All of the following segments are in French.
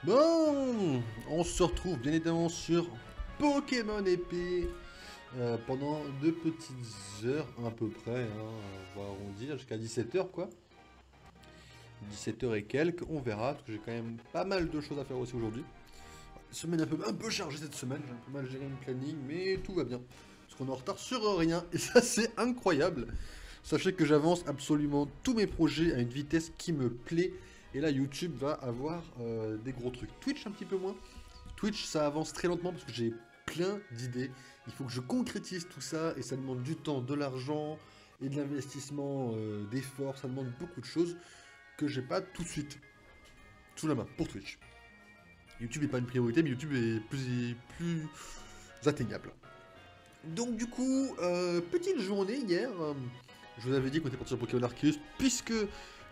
Bon, on se retrouve bien évidemment sur Pokémon épée pendant 2 petites heures à peu près, hein, on va arrondir jusqu'à 17 h quoi. 17 h et quelques, on verra, parce que j'ai quand même pas mal de choses à faire aussi aujourd'hui. Semaine un peu chargée cette semaine, j'ai un peu mal géré le planning, mais tout va bien. Parce qu'on est en retard sur rien, et ça c'est incroyable. Sachez que j'avance absolument tous mes projets à une vitesse qui me plaît. Et là, YouTube va avoir des gros trucs. Twitch, un petit peu moins. Twitch, ça avance très lentement parce que j'ai plein d'idées. Il faut que je concrétise tout ça et ça demande du temps, de l'argent et de l'investissement, d'efforts. Ça demande beaucoup de choses que j'ai pas tout de suite sous la main pour Twitch. YouTube n'est pas une priorité, mais YouTube est plus atteignable. Donc du coup, petite journée hier. Je vous avais dit qu'on était parti sur Pokémon Arceus, puisque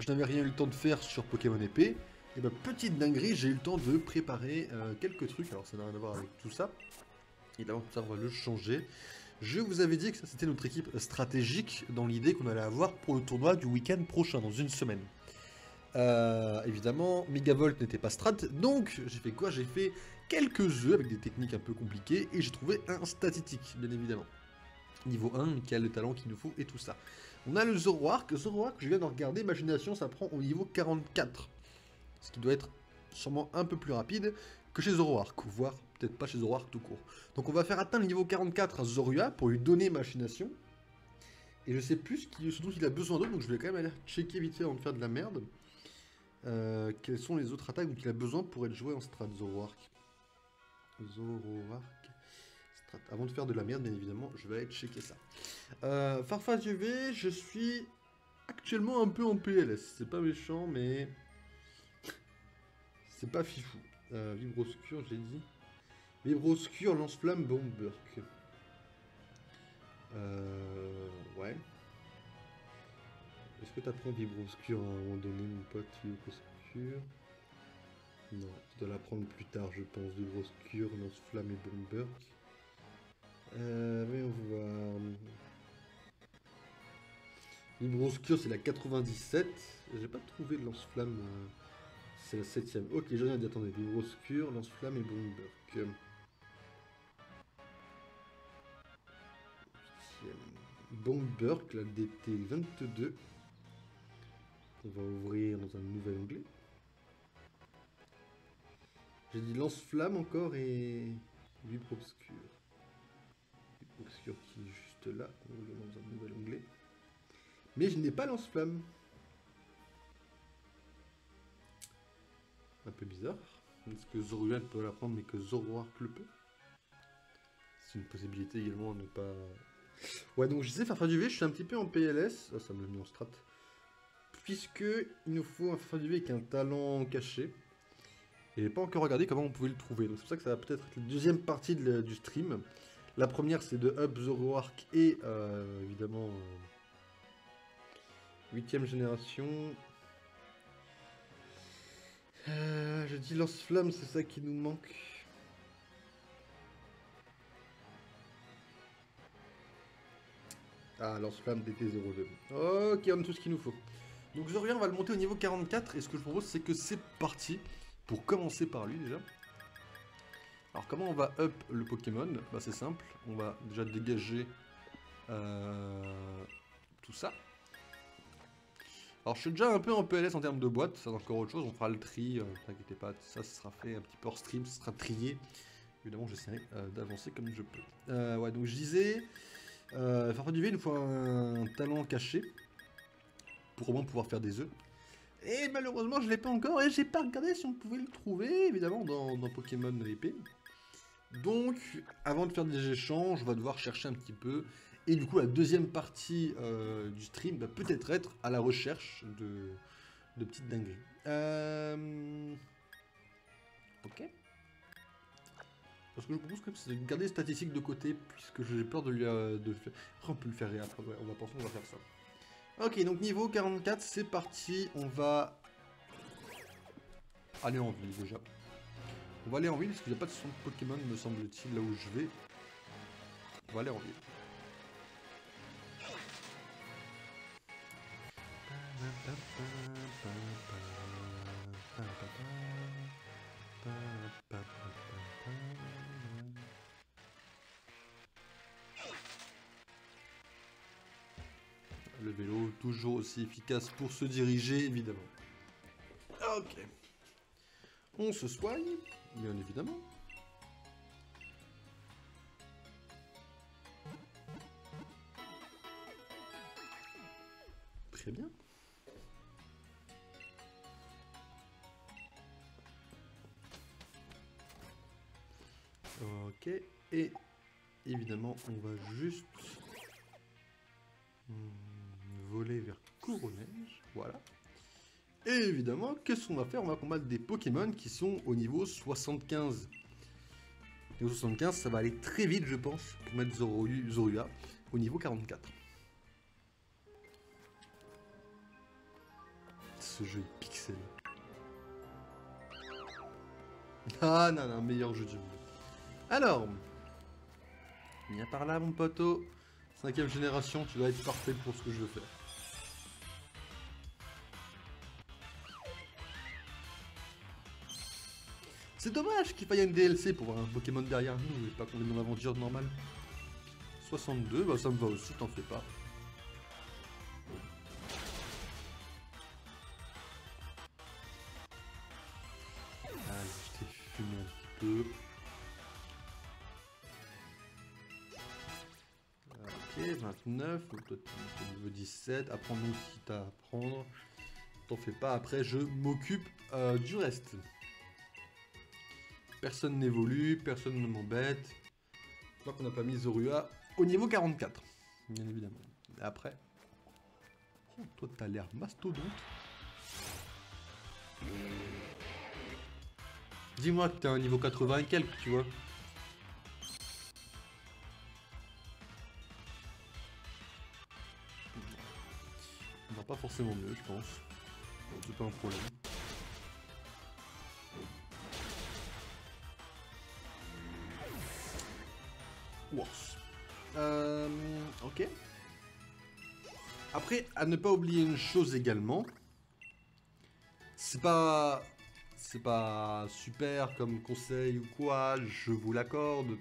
je n'avais rien eu le temps de faire sur Pokémon épée. Et bah petite dinguerie, j'ai eu le temps de préparer quelques trucs. Alors ça n'a rien à voir avec tout ça. Évidemment tout ça on va le changer. Je vous avais dit que ça c'était notre équipe stratégique dans l'idée qu'on allait avoir pour le tournoi du week-end prochain, dans une semaine. Évidemment, Megavolt n'était pas strat, donc j'ai fait quoi? J'ai fait quelques œufs avec des techniques un peu compliquées et j'ai trouvé un statistique, bien évidemment. Niveau 1, qui a le talent qu'il nous faut et tout ça. On a le Zoroark, je viens de regarder, imagination, ça prend au niveau 44. Ce qui doit être sûrement un peu plus rapide que chez Zoroark, voire peut-être pas chez Zoroark tout court. Donc on va faire atteindre le niveau 44 à Zorua pour lui donner machination. Et je sais plus ce dont il a besoin d'autre, donc je vais quand même aller checker vite fait avant de faire de la merde. Quelles sont les autres attaques dont il a besoin pour être joué en strat Zoroark? Strat. Avant de faire de la merde, bien évidemment, je vais aller checker ça. Farfage UV, je suis actuellement un peu en PLS. C'est pas méchant, mais c'est pas fifou. Vibroscure, j'ai dit. Vibroscure, lance-flamme, Bomberk. Ouais. Est-ce que t'apprends Vibroscure à un moment donné, mon pote, Vibroscure? Non, tu dois l'apprendre plus tard, je pense. Vibroscure, lance-flamme et Bomberk. Mais on va... Vibroscure, c'est la 97. J'ai pas trouvé de lance-flamme. C'est la 7ème. Ok, j'ai rien dit. Attendez. Vibroscure, lance-flamme et Bomberk. 8ème. Bomberk, la DT 22. On va ouvrir dans un nouvel onglet. J'ai dit lance-flamme encore et Vibroscure. Vibroscure qui est juste là. On ouvre dans un nouvel onglet. Mais je n'ai pas lance-flamme. Un peu bizarre. Est-ce que Zorua peut l'apprendre mais que Zoroark le peut? C'est une possibilité également à ne pas... Ouais, donc je disais, Farfar du V, je suis un petit peu en PLS. Ah, ça me l'a mis en strat. Puisque il nous faut un Farfar du V avec un talent caché. Et j'ai pas encore regardé comment on pouvait le trouver. Donc c'est pour ça que ça va peut-être être la deuxième partie du stream. La première, c'est de Up Zoroark et évidemment 8ème génération. Je dis lance-flamme, c'est ça qui nous manque. Ah, lance-flamme DT02. Ok, on a tout ce qu'il nous faut. Donc Zorua, on va le monter au niveau 44. Et ce que je propose, c'est que c'est parti. Pour commencer par lui déjà. Alors comment on va up le Pokémon? Bah c'est simple. On va déjà dégager tout ça. Alors je suis déjà un peu en PLS en termes de boîte. C'est encore autre chose. On fera le tri. Ne t'inquiétez pas. Ça sera fait un petit peu hors stream. Ça sera trié. Évidemment, j'essaierai d'avancer comme je peux. Ouais, donc je disais... Farfar du V, il nous faut un talent caché pour au moins pouvoir faire des œufs. Et malheureusement, je ne l'ai pas encore et j'ai pas regardé si on pouvait le trouver, évidemment, dans Pokémon épée. Donc, avant de faire des échanges, on va devoir chercher un petit peu. Et du coup, la deuxième partie du stream va peut-être être à la recherche de petites dingueries. Ok. Parce que je propose que c'est de garder les statistiques de côté, puisque j'ai peur de le faire. Après, on peut le faire et après, ouais, on va penser qu'on va faire ça. Ok, donc niveau 44, c'est parti. On va aller en ville déjà. On va aller en ville parce qu'il n'y a pas de son de Pokémon, me semble-t-il, là où je vais. On va aller en ville. le vélo, toujours aussi efficace pour se diriger, évidemment. Ok. On se soigne, bien évidemment. Très bien. Ok, et évidemment, on va juste voler vers Coronège, voilà. Et évidemment, qu'est-ce qu'on va faire? On va combattre des Pokémon qui sont au niveau 75. Niveau 75, ça va aller très vite, je pense, pour mettre Zorua au niveau 44. Ce jeu est pixel. Ah non, non, meilleur jeu du monde. Alors, viens par là, mon poteau. 5ème génération, tu dois être parfait pour ce que je veux faire. C'est dommage qu'il faille un DLC pour voir un Pokémon derrière nous et pas qu'on est dans l'aventure normale. 62, bah ça me va aussi, t'en fais pas. Allez, je t'ai fumé un petit peu. Ok, 29, donc toi tu es niveau 17, apprends-nous ce qu'il t'a à apprendre. T'en fais pas, après je m'occupe du reste. Personne n'évolue, personne ne m'embête. Tant qu'on n'a pas mis Zorua au niveau 44, bien évidemment. Et après, oh, toi t'as l'air mastodonte. Dis-moi que t'es à un niveau 80 et quelques, tu vois. On va pas forcément mieux, je pense. Bon, c'est pas un problème. Worse. Ok. Après, à ne pas oublier une chose également. C'est pas super comme conseil ou quoi, je vous l'accorde.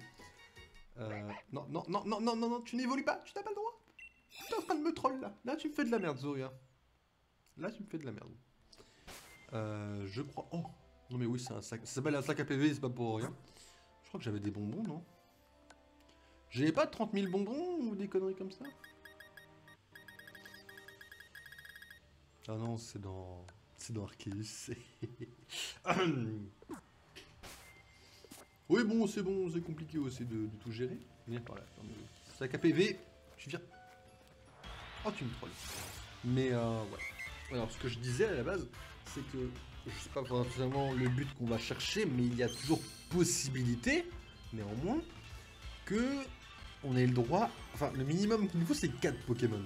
Non, non, non, non, non, non, non, tu n'évolues pas, tu n'as pas le droit. Tu es en train de me troll là. Là, tu me fais de la merde, Zorua. Là, tu me fais de la merde. Je crois... Oh, non mais oui, c'est un sac. Ça s'appelle un sac à PV, c'est pas pour rien. Je crois que j'avais des bonbons, non? J'avais pas 30 000 bonbons ou des conneries comme ça? Ah non, c'est dans... C'est dans Arceus. Oui, bon, c'est compliqué aussi de tout gérer. Viens par là. Sac à PV, tu viens... Oh, tu me trolles. Mais, ouais. Alors, ce que je disais à la base, c'est que... Je sais pas forcément le but qu'on va chercher, mais il y a toujours possibilité, néanmoins, que on ait le droit... Enfin, le minimum qu'il nous faut, c'est 4 Pokémon.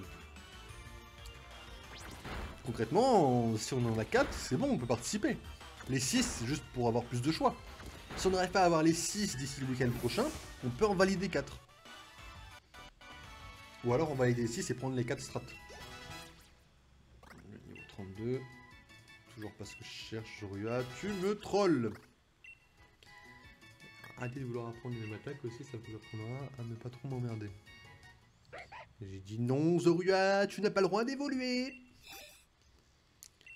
Concrètement, si on en a 4, c'est bon, on peut participer. Les 6, c'est juste pour avoir plus de choix. Si on n'arrive pas à avoir les 6 d'ici le week-end prochain, on peut en valider 4. Ou alors on valide les 6 et prendre les 4 strats. Niveau 32. Toujours pas ce que je cherche, Zorua. Tu me trolls. Arrêtez de vouloir apprendre une attaque aussi, ça vous apprendra à ne pas trop m'emmerder. J'ai dit non, Zorua, tu n'as pas le droit d'évoluer.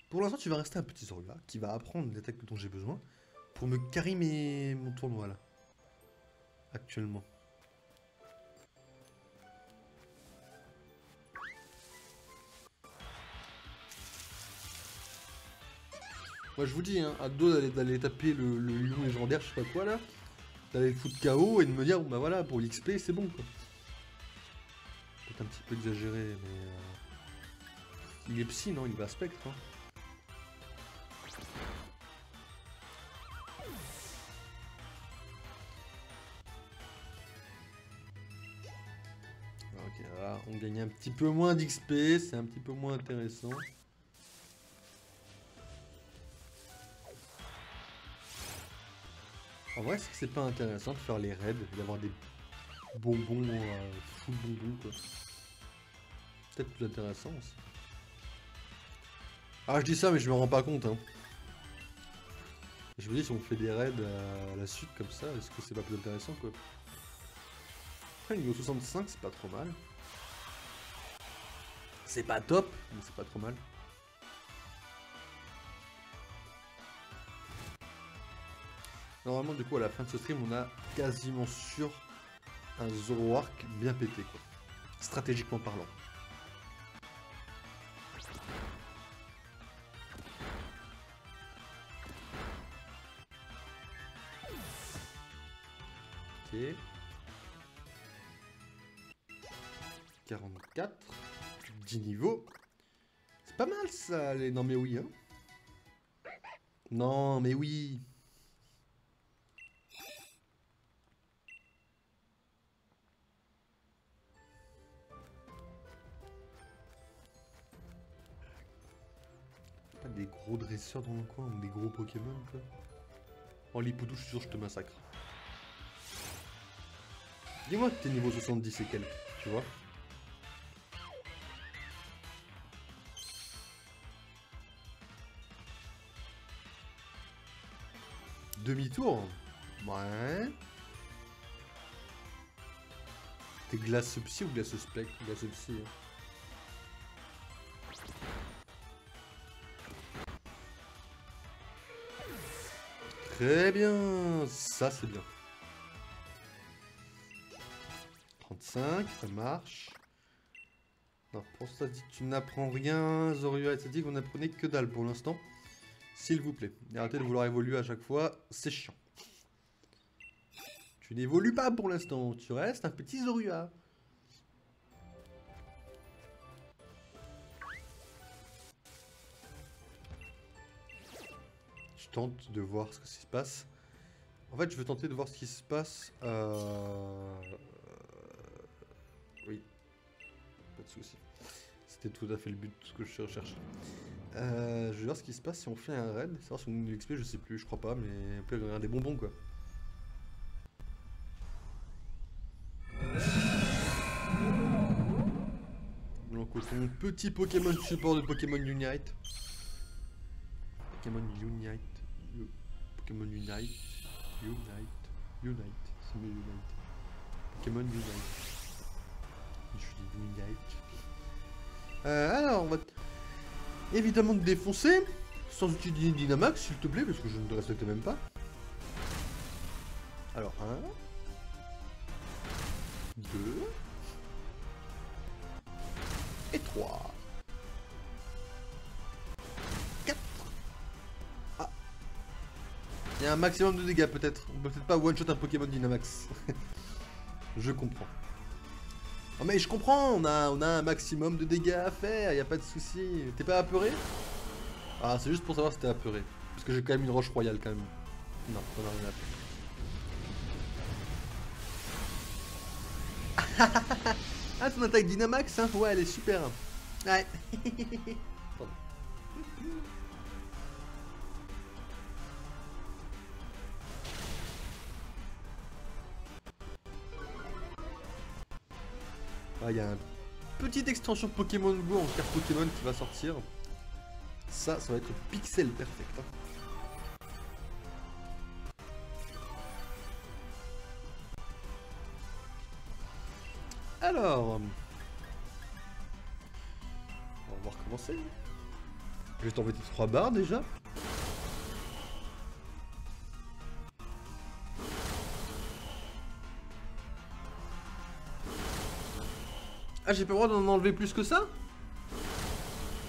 Pour l'instant, tu vas rester un petit Zorua qui va apprendre l'attaque dont j'ai besoin pour me carry mon tournoi là. Actuellement. Moi je vous dis, hein, à dos d'aller taper le lion légendaire, je sais pas quoi là, d'aller le foutre KO et de me dire, bon bah voilà, pour l'XP c'est bon quoi. Peut-être un petit peu exagéré, mais... Il est psy, non? Il va spectre, hein. Ok, là, on gagne un petit peu moins d'XP, c'est un petit peu moins intéressant. En vrai, c'est que c'est pas intéressant de faire les raids, d'avoir des bonbons, full bonbons quoi. Peut-être plus intéressant aussi. Ah, je dis ça, mais je me rends pas compte, hein. Je me dis, si on fait des raids à la suite comme ça, est-ce que c'est pas plus intéressant quoi? Après, niveau 65, c'est pas trop mal. C'est pas top, mais c'est pas trop mal. Normalement, du coup, à la fin de ce stream, on a quasiment sûr un Zoroark bien pété, quoi. Stratégiquement parlant. Ok. 44. 10 niveaux. C'est pas mal ça, les... Non mais oui, hein. Non mais oui. Pas des gros dresseurs dans le coin ou des gros Pokémon quoi. Oh Lipoudou, je suis sûr que je te massacre. Dis-moi que t'es niveau 70 et quelques, tu vois. Demi-tour. Ouais. T'es glace psy ou glace spec? Glace psy. Hein. Très bien. Ça c'est bien. 35, ça marche. Non, pour ça dit tu n'apprends rien. Zorua, ça dit que vous n'apprenez que dalle pour l'instant. S'il vous plaît. Et arrêtez de vouloir évoluer à chaque fois, c'est chiant. Tu n'évolues pas pour l'instant, tu restes un petit Zorua. Je tente de voir ce qui se passe. En fait, je veux tenter de voir ce qui se passe. Oui. Pas de soucis. C'était tout à fait le but de ce que je recherche. Je vais voir ce qui se passe si on fait un raid. Savoir si on a de l'XP, je sais plus, je crois pas, mais on peut avoir des bonbons quoi. Donc ton petit Pokémon support de Pokémon Unite. Pokémon Unite. Pokémon Unite. Unite. C'est mieux Unite. Pokémon Unite. Je dis Unite. Alors, on va évidemment te défoncer. Sans utiliser Dynamax, s'il te plaît, parce que je ne te respecte même pas. Alors, 1. 2. Et 3. 4. Ah. Il y a un maximum de dégâts peut-être. On peut peut-être pas one-shot un Pokémon Dynamax. Je comprends. Oh mais je comprends, on a un maximum de dégâts à faire, y a pas de souci. T'es pas apeuré? Ah, c'est juste pour savoir si t'es apeuré. Parce que j'ai quand même une roche royale quand même. Non, on a rien à faire. Ah, ton attaque Dynamax, hein? Ouais, elle est super. Ouais. Pardon. Ah, il y a une petite extension Pokémon Go en carte Pokémon qui va sortir. Ça va être pixel perfect. Hein. Alors, on va recommencer. Je vais t'envoyer 3 barres déjà. Ah, j'ai pas le droit d'en enlever plus que ça?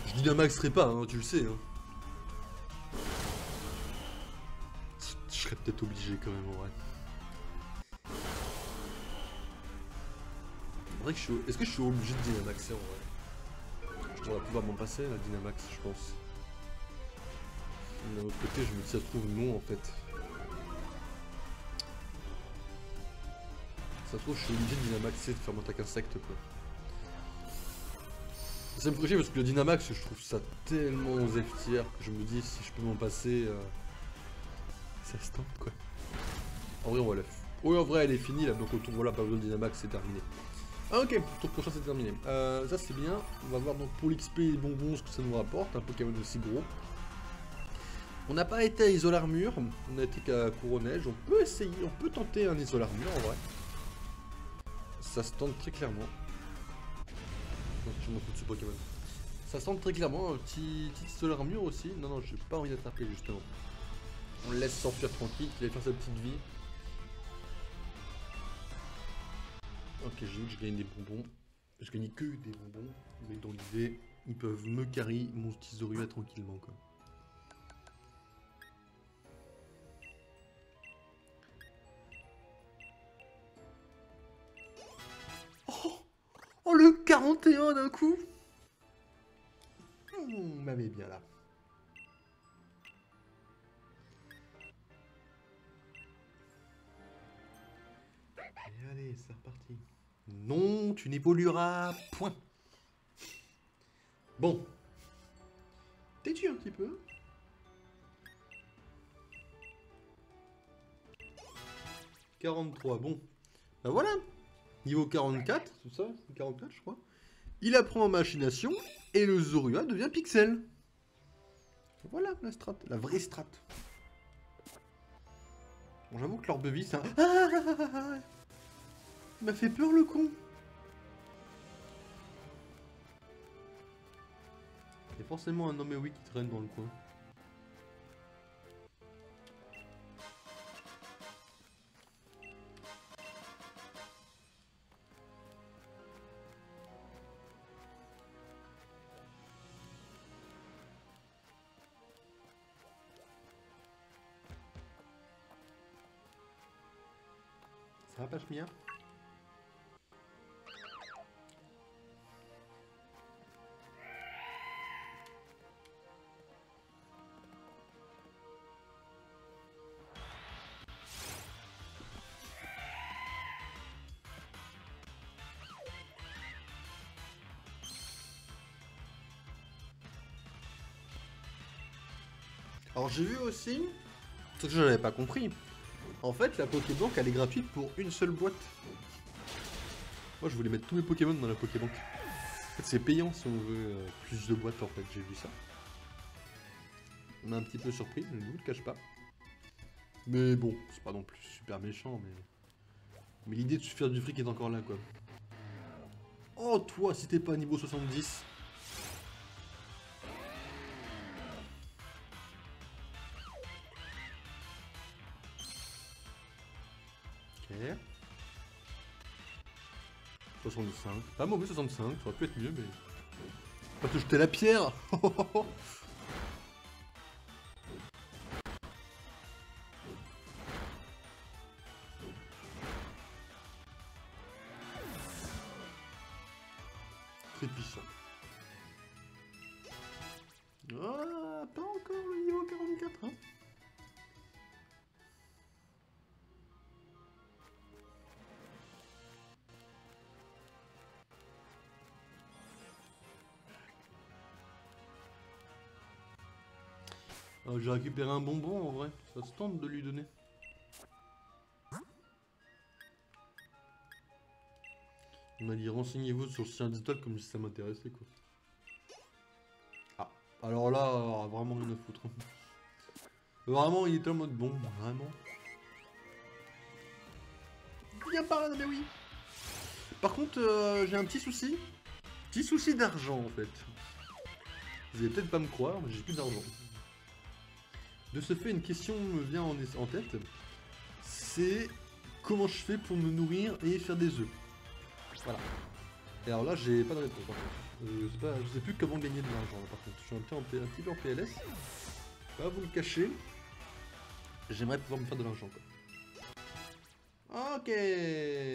Je dynamaxerai pas, hein, tu le sais. Hein. Je serais peut-être obligé quand même, en vrai. Est-ce que je suis obligé de dynamaxer en vrai? Je devrais pouvoir m'en passer la dynamax, je pense. D'un autre côté, je me dis ça se trouve non en fait. Ça se trouve, je suis obligé de dynamaxer, de faire mon attaque insecte quoi. Ça me ferait chier parce que le Dynamax, je trouve ça tellement aux F-tier que je me dis si je peux m'en passer, ça se tente quoi. En vrai, on va la. Oui, en vrai, elle est finie là, donc au tour voilà, pas besoin de Dynamax, c'est terminé. Ah, ok, tour prochain, c'est terminé. Ça, c'est bien. On va voir donc pour l'XP et les bonbons ce que ça nous rapporte, un Pokémon aussi gros. On n'a pas été à Isolarmure, on a été qu'à Couronneige. On peut essayer, on peut tenter un Isolarmure en vrai. Ça se tente très clairement. Donc je m'en fous de ce Pokémon. Ça semble très clairement un petite seule armure aussi. Non, non, j'ai pas envie d'attraper justement. On le laisse s'enfuir tranquille, qu'il aille faire sa petite vie. Ok, j'ai vu que je gagne des bonbons. Je gagne que des bonbons. Mais dans l'idée, ils peuvent me carry mon petit Zorua tranquillement quoi. Oh le 41 d'un coup. M'avait bien là. Et allez, c'est reparti. Non, tu n'évolueras point. Bon. T'es-tu un petit peu? « 43, bon. Ben voilà. Niveau 44, c'est ça? 44, je crois. Il apprend en machination et le Zorua devient Pixel. Voilà la strat, la vraie strat. Bon, j'avoue que l'orbe de vie, c'est un... Il m'a fait peur le con. Il y a forcément un homme oui qui traîne dans le coin. Ça va pas, Chmia? Alors j'ai vu aussi, ce que je n'avais pas compris. En fait, la Pokébank, elle est gratuite pour une seule boîte. Moi, je voulais mettre tous mes Pokémon dans la Pokébank. En fait, c'est payant si on veut plus de boîtes, en fait. J'ai vu ça. On est un petit peu surpris, je ne vous le cache pas. Mais bon, c'est pas non plus super méchant, mais l'idée de se faire du fric est encore là, quoi. Oh, toi, si t'es pas niveau 70. Ok. 65. Pas mauvais 65, ça aurait pu être mieux, mais... Pas te jeter la pierre. Très puissant. Ah, pas encore le niveau 44, hein. J'ai récupéré un bonbon en vrai, ça se tente de lui donner. On m'a dit renseignez-vous sur le chien d'étoile comme si ça m'intéressait quoi. Ah, alors là, vraiment rien à foutre. Vraiment, il était en mode bon, vraiment. Viens par là, mais oui. Par contre, j'ai un petit souci. Petit souci d'argent en fait. Vous allez peut-être pas me croire, mais j'ai plus d'argent. De ce fait, une question me vient en tête. C'est comment je fais pour me nourrir et faire des œufs. Voilà. Et alors là, j'ai pas de réponse par contre. Je sais plus comment gagner de l'argent par contre. Je suis un petit peu en PLS. Pas vous le cacher. J'aimerais pouvoir me faire de l'argent quoi. Ok.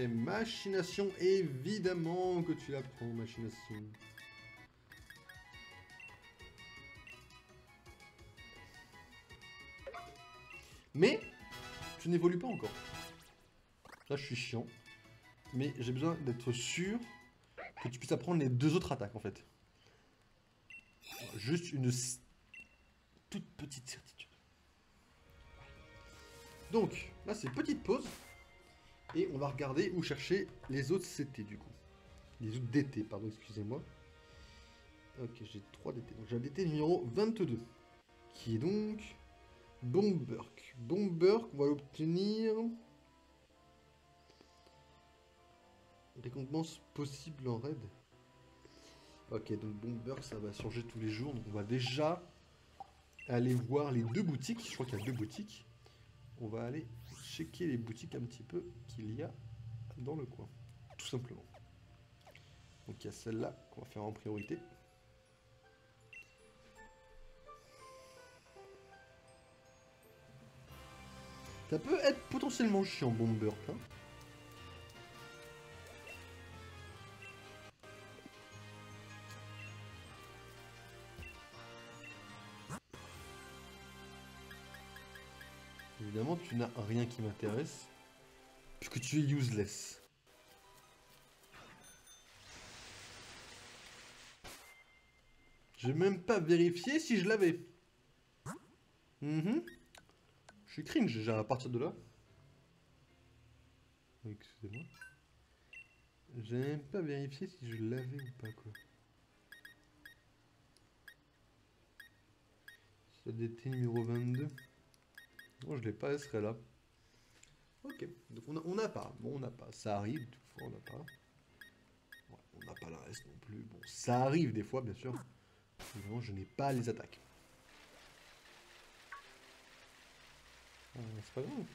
Machination, évidemment que tu l'apprends, machination. Mais, tu n'évolues pas encore. Là, je suis chiant. Mais j'ai besoin d'être sûr que tu puisses apprendre les deux autres attaques, en fait. Juste une toute petite certitude. Donc, là, c'est petite pause. Et on va regarder où chercher les autres CT, du coup. Les autres DT, pardon, excusez-moi. Ok, j'ai 3 DT. Donc, j'ai un DT numéro 22. Qui est donc... Bomberk. Bomberk, on va l'obtenir... Récompense possible en raid. Ok, donc Bomber, ça va changer tous les jours. Donc on va déjà aller voir les deux boutiques. Je crois qu'il y a deux boutiques. On va aller checker les boutiques un petit peu qu'il y a dans le coin. Tout simplement. Donc il y a celle-là qu'on va faire en priorité. Ça peut être potentiellement chiant, Bomber. Hein. Évidemment, tu n'as rien qui m'intéresse, puisque tu es useless. J'ai même pas vérifié si je l'avais. Je suis cringe déjà à partir de là. Excusez-moi. J'ai même pas vérifié si je l'avais ou pas, quoi. CDT numéro 22. Non, je l'ai pas, elle serait là. Ok, donc on n'a pas. Bon, on n'a pas. Ça arrive, toutefois, on n'a pas. Ouais, on n'a pas le reste non plus. Bon, ça arrive des fois, bien sûr. Évidemment, je n'ai pas les attaques. C'est pas grave.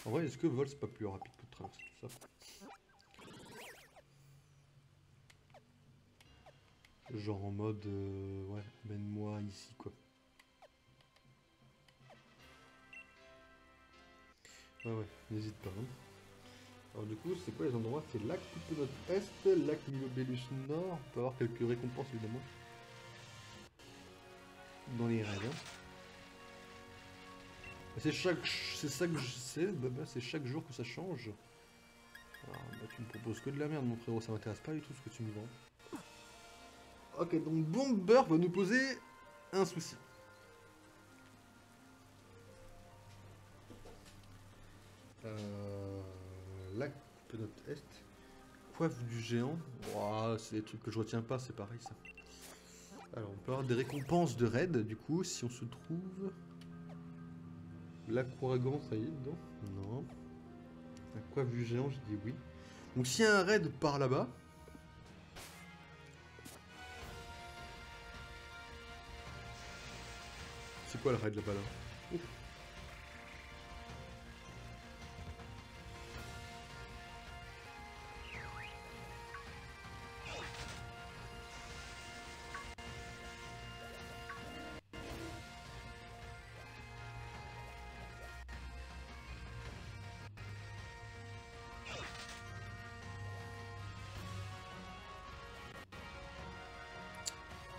En vrai, est-ce que vol, c'est pas plus rapide que de traverser tout ça? Genre en mode... ouais, mène-moi ici, quoi. Ouais, n'hésite pas. Hein. Alors du coup, c'est quoi les endroits? C'est lac Coupe Est, lac Milobélus Nord. On peut avoir quelques récompenses, évidemment. Dans les raids. Hein. C'est ça que je sais, c'est chaque jour que ça change. Alors, bah, tu me proposes que de la merde, mon frérot, ça m'intéresse pas du tout ce que tu me vends. Ok, donc Bomber va nous poser un souci. Lac Coupe Est. Coiffe du géant. Wow, c'est des trucs que je retiens pas, c'est pareil ça. Alors, on peut avoir des récompenses de raid, du coup, si on se trouve... Lac Ouragan, ça y est, non? Non. La coiffe du géant, je dis oui. Donc s'il y a un raid par là-bas... C'est quoi le raid là-bas là? Ouf.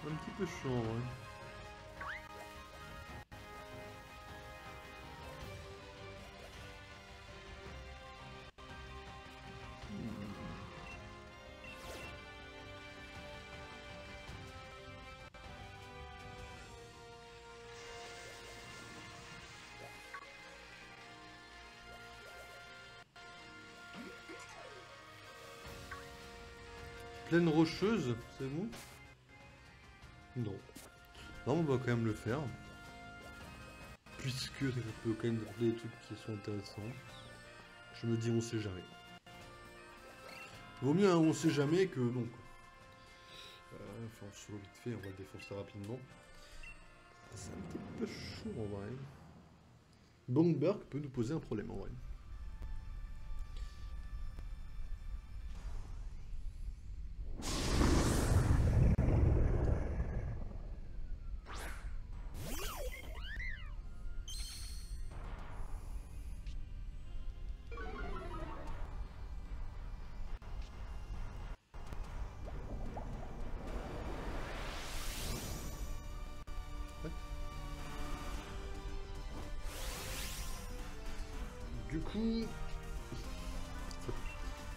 Un petit peu chiant, ouais. Plaine rocheuse, c'est bon? Non. Non, on va quand même le faire. Puisque ça peut quand même donner des trucs qui sont intéressants. Je me dis on sait jamais. Vaut mieux un on sait jamais que non. Enfin, on se vite fait, on va le défoncer rapidement. C'est un petit peu chaud en vrai. Bomber peut nous poser un problème en vrai. Du coup,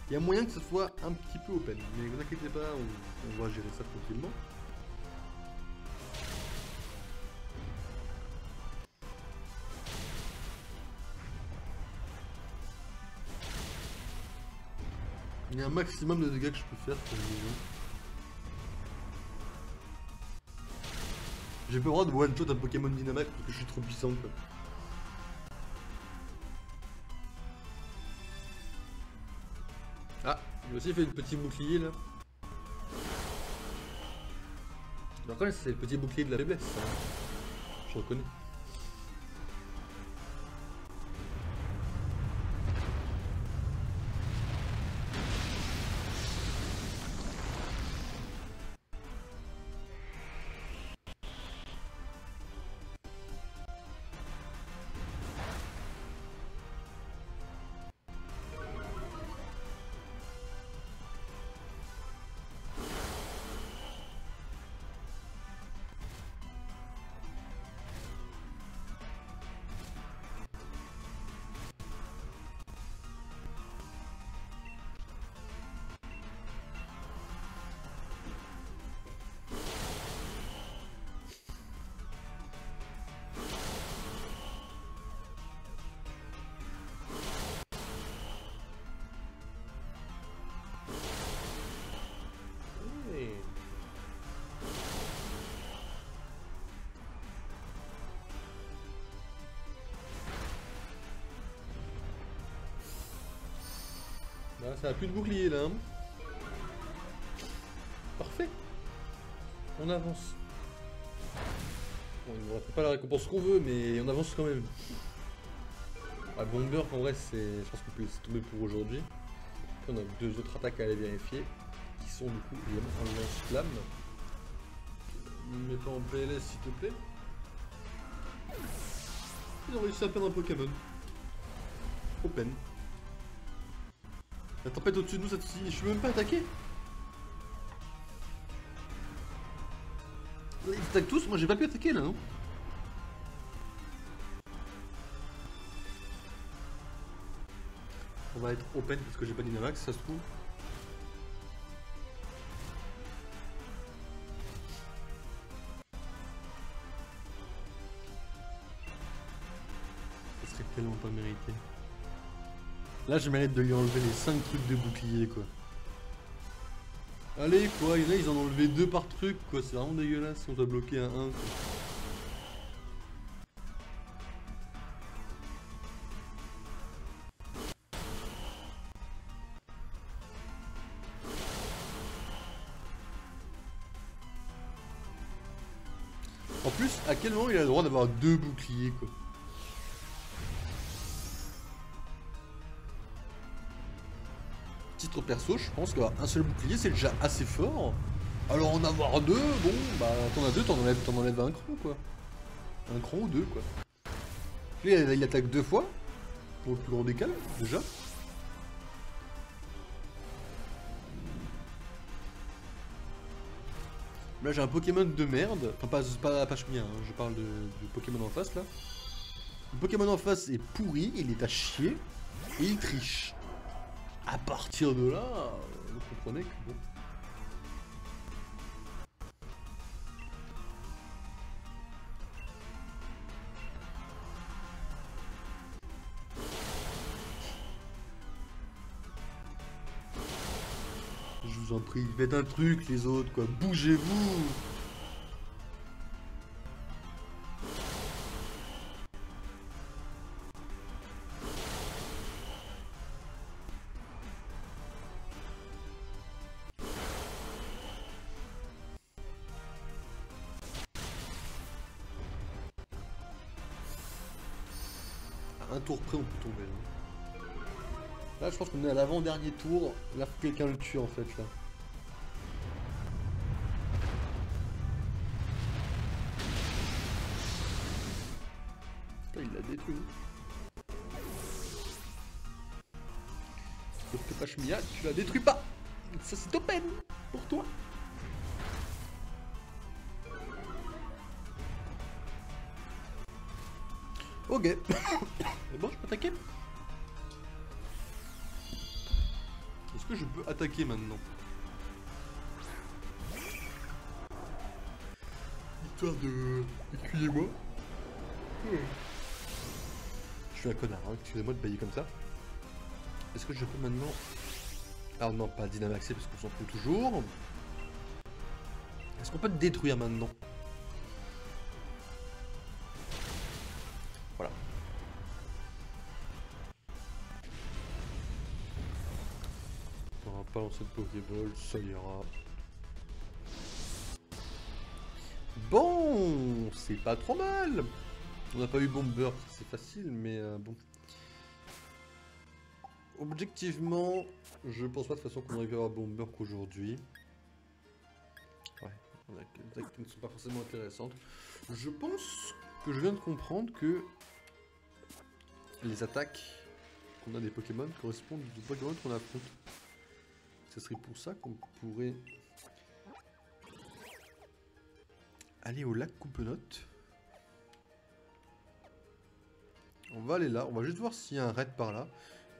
il y a moyen que ce soit un petit peu open, mais ne vous inquiétez pas, on va gérer ça tranquillement. Il y a un maximum de dégâts que je peux faire pour les gens. J'ai pas le droit de one-shot un Pokémon Dynamax parce que je suis trop puissant quoi. Ah, lui aussi fait une petite bouclier là. Je reconnais, c'est le petit bouclier de la faiblesse, ça. Je reconnais. Là, ça a plus de bouclier là. Hein. Parfait. On avance. Bon, il n'aura pas la récompense qu'on veut, mais on avance quand même. Ah, Bomber, en vrai, c'est. Je pense qu'on peut laisser tomber pour aujourd'hui. On a deux autres attaques à aller vérifier. Qui sont du coup évidemment un lance-flamme. Ne mets pas en PLS s'il te plaît. Ils ont réussi à perdre un Pokémon. Open. La tempête au-dessus de nous, cette fois-ci, je peux même pas attaquer. Ils attaquent tous, moi j'ai pas pu attaquer là, non? On va être open parce que j'ai pas Dynamax, ça se trouve. Ça serait tellement pas mérité. Là, je mérite de lui enlever les 5 trucs de bouclier, quoi. Allez, quoi, il y en a, ils en ont enlevé 2 par truc, quoi. C'est vraiment dégueulasse si on doit bloquer un 1, quoi. En plus, à quel moment il a le droit d'avoir 2 boucliers, quoi? Titre perso, je pense qu'avoir un seul bouclier c'est déjà assez fort. Alors en avoir 2, bon, bah t'en as 2, t'en enlèves un cran quoi. Un cran ou 2 quoi. Lui il attaque 2 fois, pour le plus gros décal, déjà. Là j'ai un Pokémon de merde, enfin pas Chemia, hein. Je parle du Pokémon en face là. Le Pokémon en face est pourri, il est à chier, et il triche. À partir de là, vous comprenez que bon. Je vous en prie, faites un truc les autres quoi, bougez-vous. Un tour près on peut tomber là. Là je pense qu'on est à l'avant-dernier tour. Là faut que quelqu'un le tue en fait là. Putain, il l'a détruit. Sauf que pas Chemia, tu la détruis pas. Ça c'est open pour toi. Ok. C'est bon, je peux attaquer? Est-ce que je peux attaquer maintenant? Histoire de... Excusez-moi. Je suis un connard, hein. Excusez-moi de bailler comme ça. Est-ce que je peux maintenant... Alors non, pas Dynamaxer parce qu'on s'en fout toujours. Est-ce qu'on peut te détruire maintenant? Voilà. On va pas lancer de Pokéball, ça ira. Bon, c'est pas trop mal. On n'a pas eu Bomber, c'est facile, mais bon. Objectivement, je pense pas de toute façon qu'on arrive à avoir Bomber qu'aujourd'hui. Ouais, on a des attaques qui ne sont pas forcément intéressantes. Je pense que je viens de comprendre que les attaques qu'on a des Pokémon correspondent aux Pokémon qu'on affronte. Ce serait pour ça qu'on pourrait aller au lac Coupenote. On va aller là, on va juste voir s'il y a un raid par là.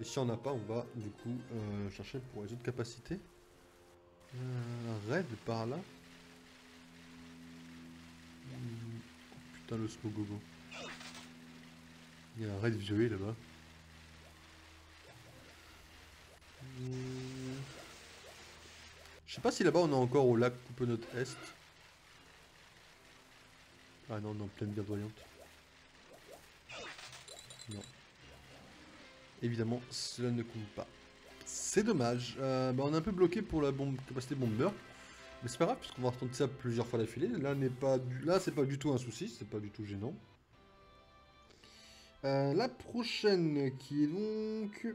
Et si on n'a pas, on va du coup chercher pour les autres capacités. Un raid par là. Oh, putain, le Smogogo. Il y a un raid violet là-bas. Je sais pas si là-bas on est encore au lac Coupenote Est. Ah non, on est en pleine verdoyante. Non. Évidemment, cela ne compte pas. C'est dommage. Bah, on est un peu bloqué pour la capacité Bomber. Mais c'est pas grave, puisqu'on va retenter ça plusieurs fois d'affilée. Là, c'est pas du tout un souci, c'est pas du tout gênant. La prochaine, qui est donc...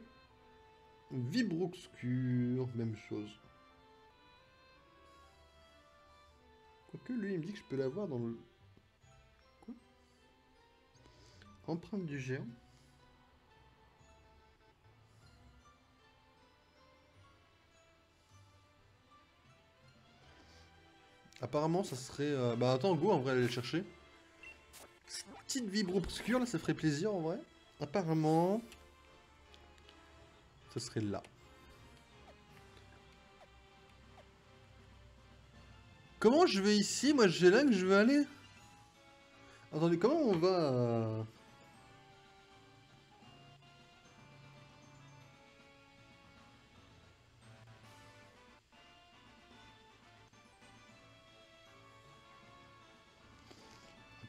Vibroxcure, même chose. Quoique, lui, il me dit que je peux l'avoir dans le... Quoi? Empreinte du géant. Apparemment, ça serait... Bah attends, go, en vrai, aller le chercher. Petite vibre obscure, là, ça ferait plaisir, en vrai. Apparemment... Ça serait là. Comment je vais ici? Moi, j'ai là que je veux aller. Attendez, comment on va...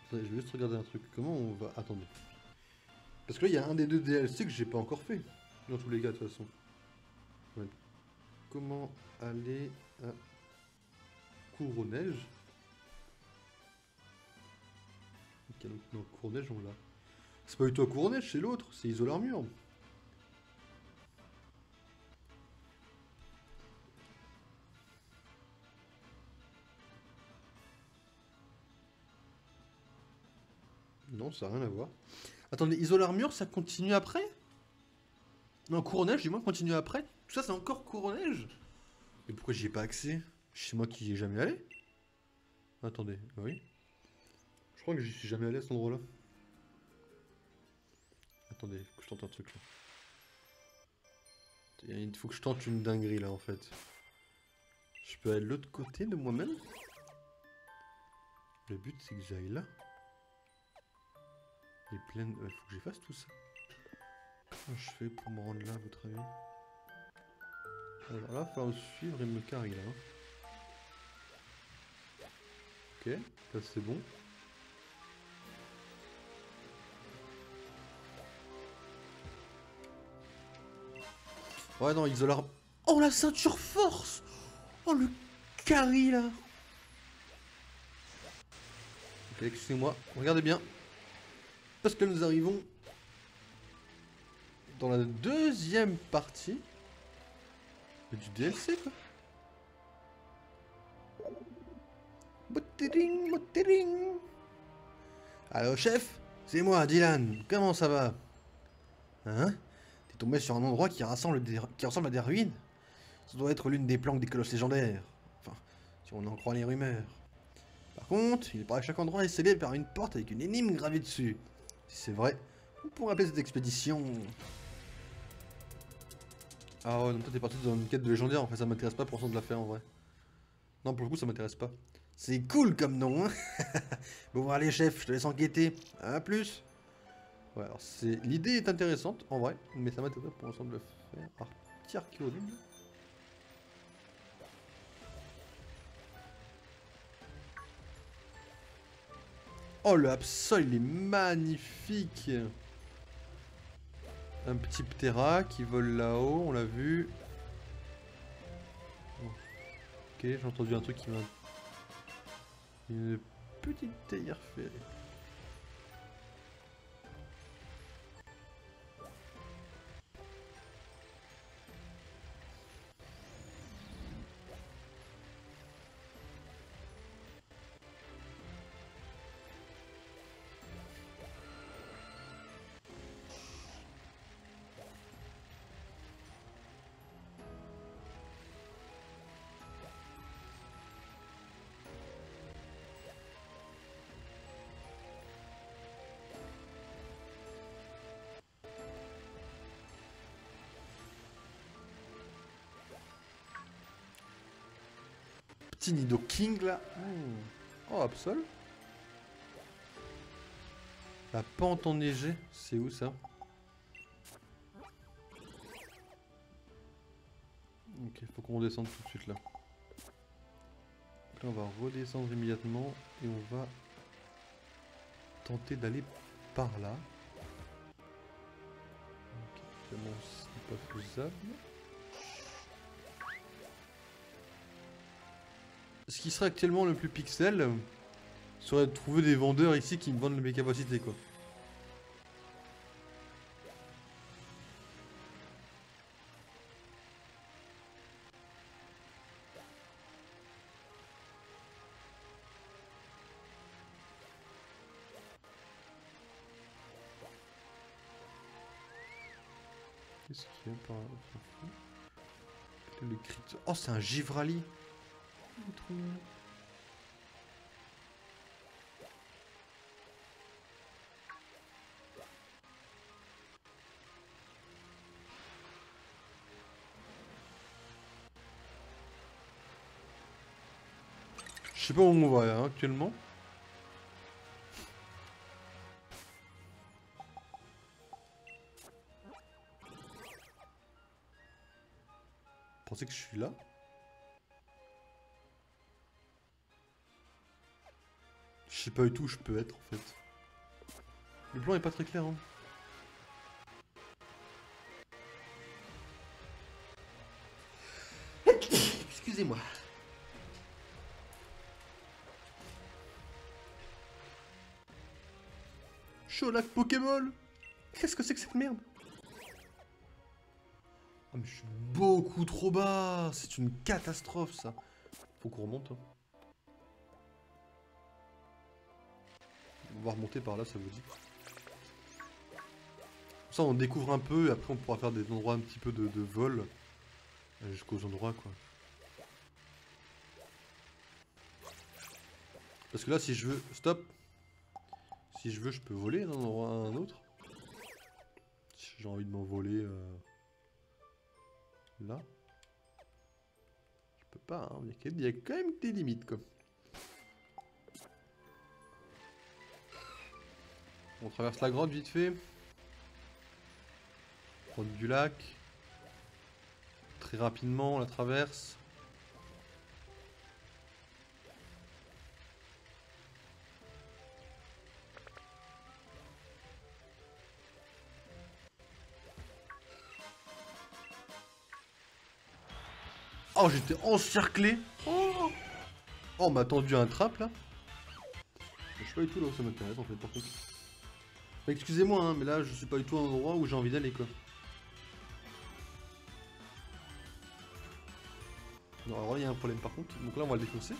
Attendez, je vais juste regarder un truc. Comment on va... Attendez. Parce que là, il y a un des deux DLC que j'ai pas encore fait. Dans tous les cas, de toute façon. Ouais. Comment aller à Cour-aux-Neiges? Ok, donc non, Cour-aux-Neiges, on l'a. C'est pas du tout à Cour-aux-Neiges, c'est l'autre. C'est Isolarmure. Non, ça n'a rien à voir. Attendez, Isolarmure, ça continue après? Non, Cour-aux-Neiges, du moins, continue après. Tout ça, c'est encore Cour-aux-Neiges? Mais pourquoi j'y ai pas accès? C'est moi qui y ai jamais allé? Attendez, oui. Je crois que j'y suis jamais allé à cet endroit-là. Attendez, faut que je tente un truc là. Il faut que je tente une dinguerie là en fait. Je peux aller de l'autre côté de moi-même? Le but c'est que j'aille là. Les plaines... Il faut que j'efface tout ça. Comment je fais pour me rendre là à votre avis? Alors là, il va falloir me suivre et me carrer là. Ok, là c'est bon. Ouais non, Isolar... Oh la ceinture force! Oh le carry là! Ok, excusez-moi, regardez bien. Parce que nous arrivons dans la deuxième partie du DLC quoi. Bottering, bottering. Allo chef, c'est moi Dylan, comment ça va? Hein? T'es tombé sur un endroit qui ressemble à des ruines? Ça doit être l'une des planques des colosses légendaires. Enfin, si on en croit les rumeurs. Par contre, il paraît que chaque endroit est scellé par une porte avec une énigme gravée dessus. Si c'est vrai, on pourrait appeler cette expédition... Ah ouais, non, toi t'es parti dans une quête de légendaire, en fait ça m'intéresse pas pour l'instant de la faire en vrai. Non, pour le coup ça m'intéresse pas. C'est cool comme nom, hein. Bon allez chef, je te laisse enquêter. À plus. Ouais, alors c'est... L'idée est intéressante, en vrai, mais ça m'intéresse pour l'instant de le faire. Alors, petit archéologue. Oh le Absol, il est magnifique. Un petit Ptera qui vole là-haut, on l'a vu. Ok, j'ai entendu un truc qui m'a... Une petite théière ferrée. Petit Nido King là. Oh, Absol. La pente enneigée, c'est où ça? Ok, faut qu'on redescende tout de suite là. Donc là on va redescendre immédiatement et on va tenter d'aller par là. Ok, évidemment c'est pas faisable. Ce qui serait actuellement le plus pixel serait de trouver des vendeurs ici qui me vendent mes capacités quoi. Qu'est-ce qu'il y a par là? Le crit. Oh, c'est un Givrali. Il est trop mignon. Je sais pas où on va hein, actuellement. Vous pensez que je suis là? Je sais pas du tout où je peux être en fait. Le plan est pas très clair hein. Excusez-moi. Cholac Pokéball. Qu'est-ce que c'est que cette merde? Oh mais je suis beaucoup trop bas. C'est une catastrophe ça. Faut qu'on remonte hein. On va remonter par là, ça vous dit? Ça on découvre un peu et après on pourra faire des endroits un petit peu de vol. Jusqu'aux endroits quoi. Parce que là si je veux... Stop. Si je veux je peux voler d'un endroit à un autre. Si j'ai envie de m'envoler là. Je peux pas hein. Il y a quand même des limites quoi. On traverse la grotte vite fait. Grotte du lac. Très rapidement on la traverse. Oh j'étais encerclé. Oh, on m'a tendu un trap là. Je sais pas du tout là où ça m'intéresse en fait par contre. Excusez-moi hein, mais là je suis pas du tout à un endroit où j'ai envie d'aller quoi. Non alors là il y a un problème par contre, donc là on va le défoncer.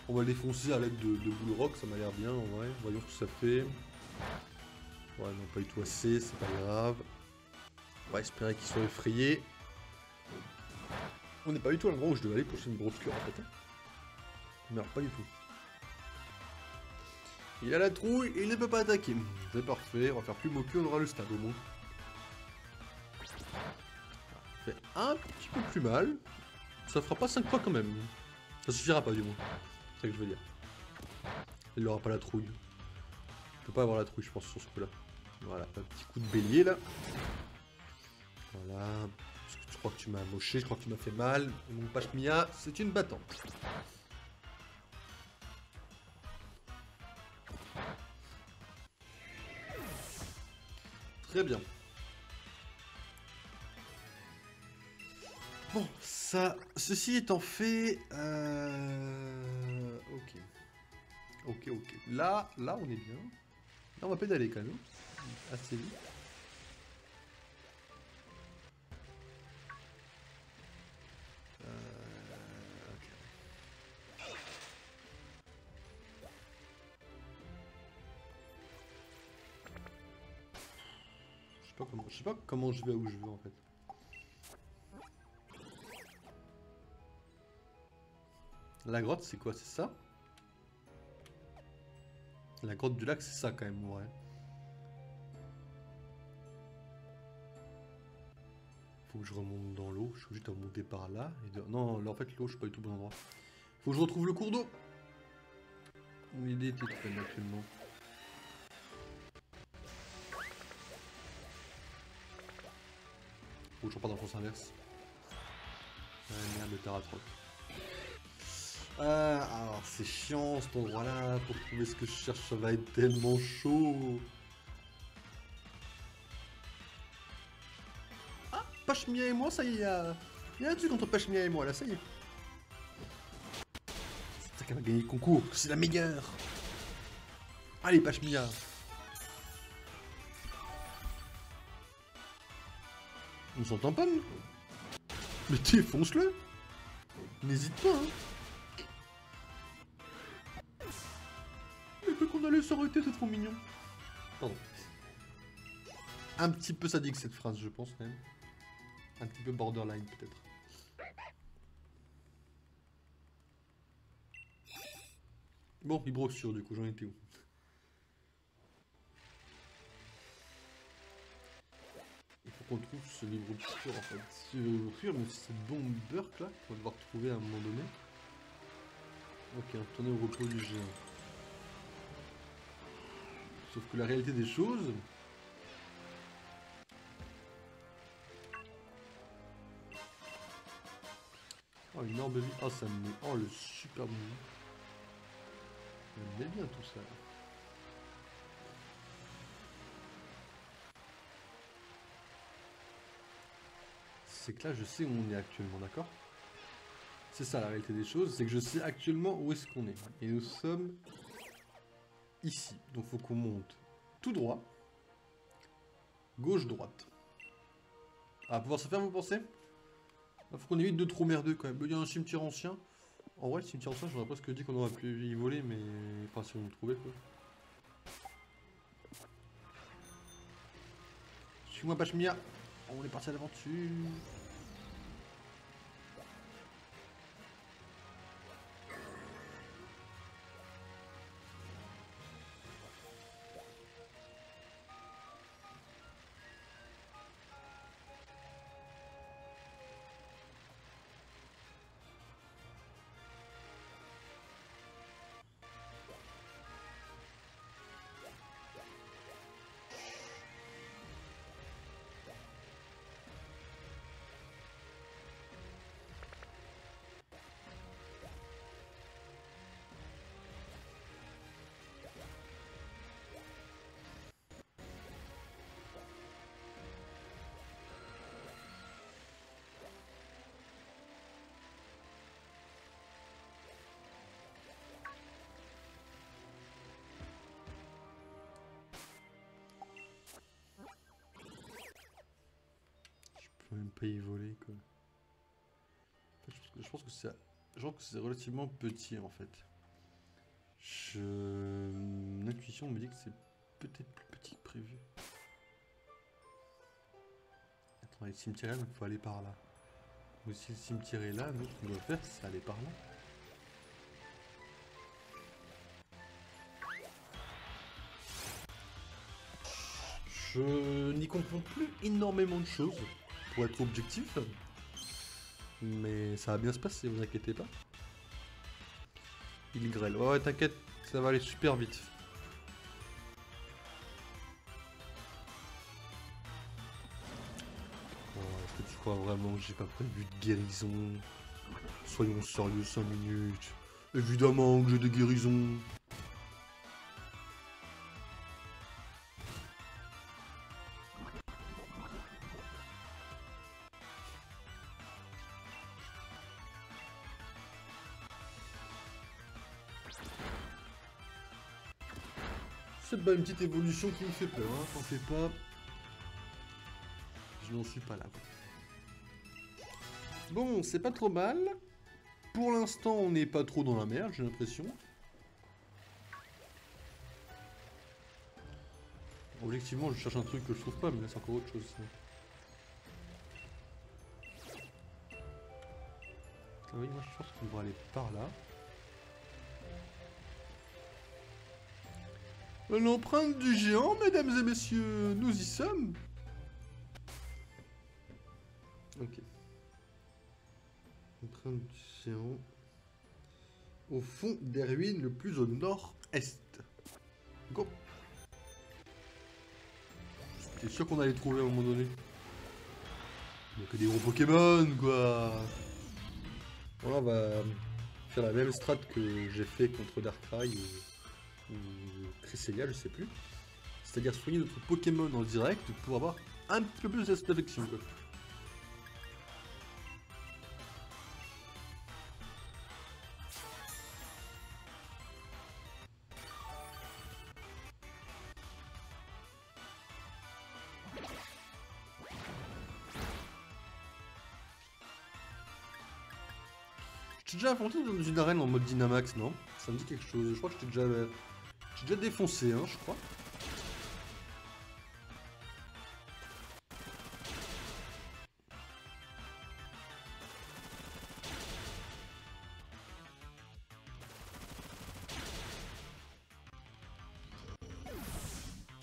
On va le défoncer à l'aide de boule rock, ça m'a l'air bien en vrai. Voyons ce que ça fait. Ouais non pas du tout assez, c'est pas grave. On va espérer qu'il soit effrayé. On n'est pas du tout à l'endroit où je devais aller pour une grosse cure en fait. Non pas du tout. Il a la trouille et il ne peut pas attaquer. C'est parfait, on va faire plus Moku, on aura le stade au moins. Ça fait un petit peu plus mal. Ça fera pas 5 fois quand même. Ça suffira pas du moins. C'est ça que je veux dire. Il aura pas la trouille. Il peut pas avoir la trouille je pense sur ce coup là. Voilà, un petit coup de bélier là. Voilà. Je crois que tu m'as moché, je crois que tu m'as fait mal. Et mon Pachmia, c'est une battante. Très bien. Bon, ça, ceci étant fait, ok. Ok, ok. Là, on est bien. Là, on va pédaler quand même. Assez vite. Ok. Je sais pas comment je vais où je veux en fait. La grotte, c'est quoi? C'est ça? La grotte du lac, c'est ça quand même, ouais. Faut que je remonte dans l'eau. Je suis obligé de remonter par là. Non, là en fait, l'eau, je suis pas du tout au bon endroit. Faut que je retrouve le cours d'eau. L'idée était très actuellement. Faut que je reparte dans le sens inverse. Ah merde, le Taratroc. Alors c'est chiant cet endroit là, pour trouver ce que je cherche, ça va être tellement chaud. Ah, Pashmia et moi, ça y est, il y a un truc entre Pashmia et moi là, ça y est. C'est ça qu'elle va gagner le concours, c'est la meilleure. Allez Pashmia. On s'entend pas nous. Mais défonce-le. N'hésite pas hein. Mais qu'on allait s'arrêter, c'est trop mignon. Pardon. Un petit peu sadique cette phrase, je pense, quand même. Un petit peu borderline, peut-être. Bon, Hydroxure, du coup, j'en étais où? Il faut qu'on trouve ce livre obscur, en fait. Ce livre obscur, mais c'est Bomberk, là, qu'on va devoir trouver à un moment donné. Ok, retourner au repos du géant. Sauf que la réalité des choses... Oh, une orbe de vie. Oh, ça me met... Oh, le super bon. Ça me met bien tout ça. C'est que là, je sais où on est actuellement, d'accord? C'est ça la réalité des choses, c'est que je sais actuellement où est-ce qu'on est. Et nous sommes ici. Donc faut qu'on monte tout droit. Gauche-droite. Ah, pouvoir se faire, vous pensez? Il faut qu'on évite de trop merdeux quand même. Il y a un cimetière ancien. En vrai, le cimetière ancien, j'aurais presque dit qu'on aurait pu y voler, mais... Enfin, si on le trouvait, quoi. Suis-moi, Pashmia. On est parti à l'aventure. Je peux même pas y voler, quoi. En fait, je pense que c'est... Je pense que c'est relativement petit, en fait. Mon intuition me dit que c'est peut-être plus petit que prévu. Attends, le cimetière là, donc il faut aller par là. Donc si le cimetière est là, nous, ce qu'on doit faire, c'est aller par là. Je n'y comprends plus énormément de choses, pour être objectif. Mais ça va bien se passer, vous inquiétez pas. Il grêle. Ouais, t'inquiète, ça va aller super vite. Oh, est-ce que tu crois vraiment que j'ai pas prévu de guérison? Soyons sérieux 5 minutes. Évidemment que j'ai des guérisons. C'est pas une petite évolution qui me fait peur, hein, t'en fais pas. Je n'en suis pas là. Bon, c'est pas trop mal. Pour l'instant, on n'est pas trop dans la merde, j'ai l'impression. Objectivement, je cherche un truc que je trouve pas, mais là, c'est encore autre chose. Ah oui, moi, je pense qu'on va aller par là. L'empreinte du géant, mesdames et messieurs, nous y sommes. Ok. Empreinte du géant. Au fond des ruines, le plus au nord-est. Go. J'étais sûr qu'on allait trouver à un moment donné. Il n'y a que des gros Pokémon, quoi. Bon, là, on va faire la même strat que j'ai fait contre Darkrai ou Cresselia, je sais plus. C'est-à-dire soigner notre Pokémon en direct pour avoir un petit peu plus d'affection, quoi. Je t'ai déjà affronté dans une arène en mode Dynamax, non? Ça me dit quelque chose. Je crois que je t'ai déjà défoncé, hein, je crois.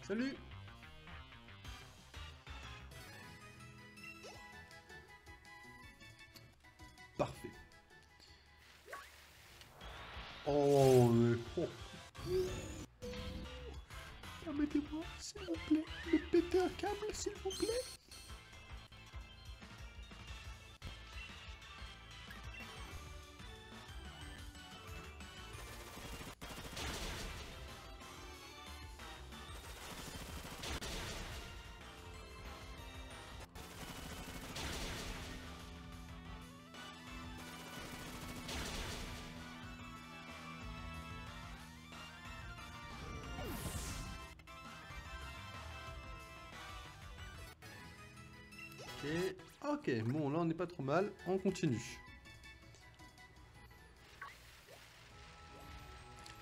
Salut! Parfait. Oh, mais... Oh. Permettez-moi, s'il vous plaît, de péter un câble, s'il vous plaît. Ok, bon là on n'est pas trop mal, on continue.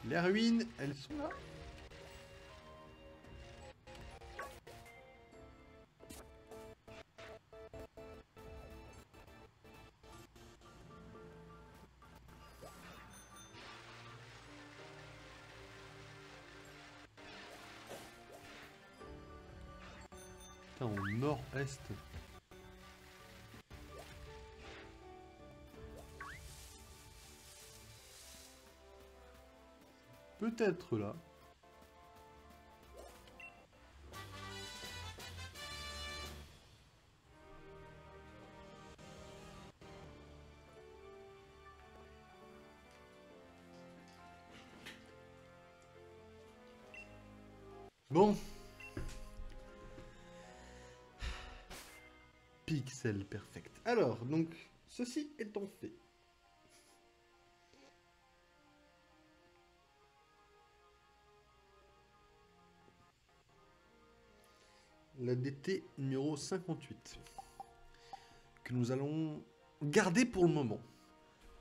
Les ruines, elles sont là. Putain, au nord-est. Peut-être là. Bon. Pixel perfect. Alors, donc, ceci étant fait. La DT numéro 58. Que nous allons garder pour le moment.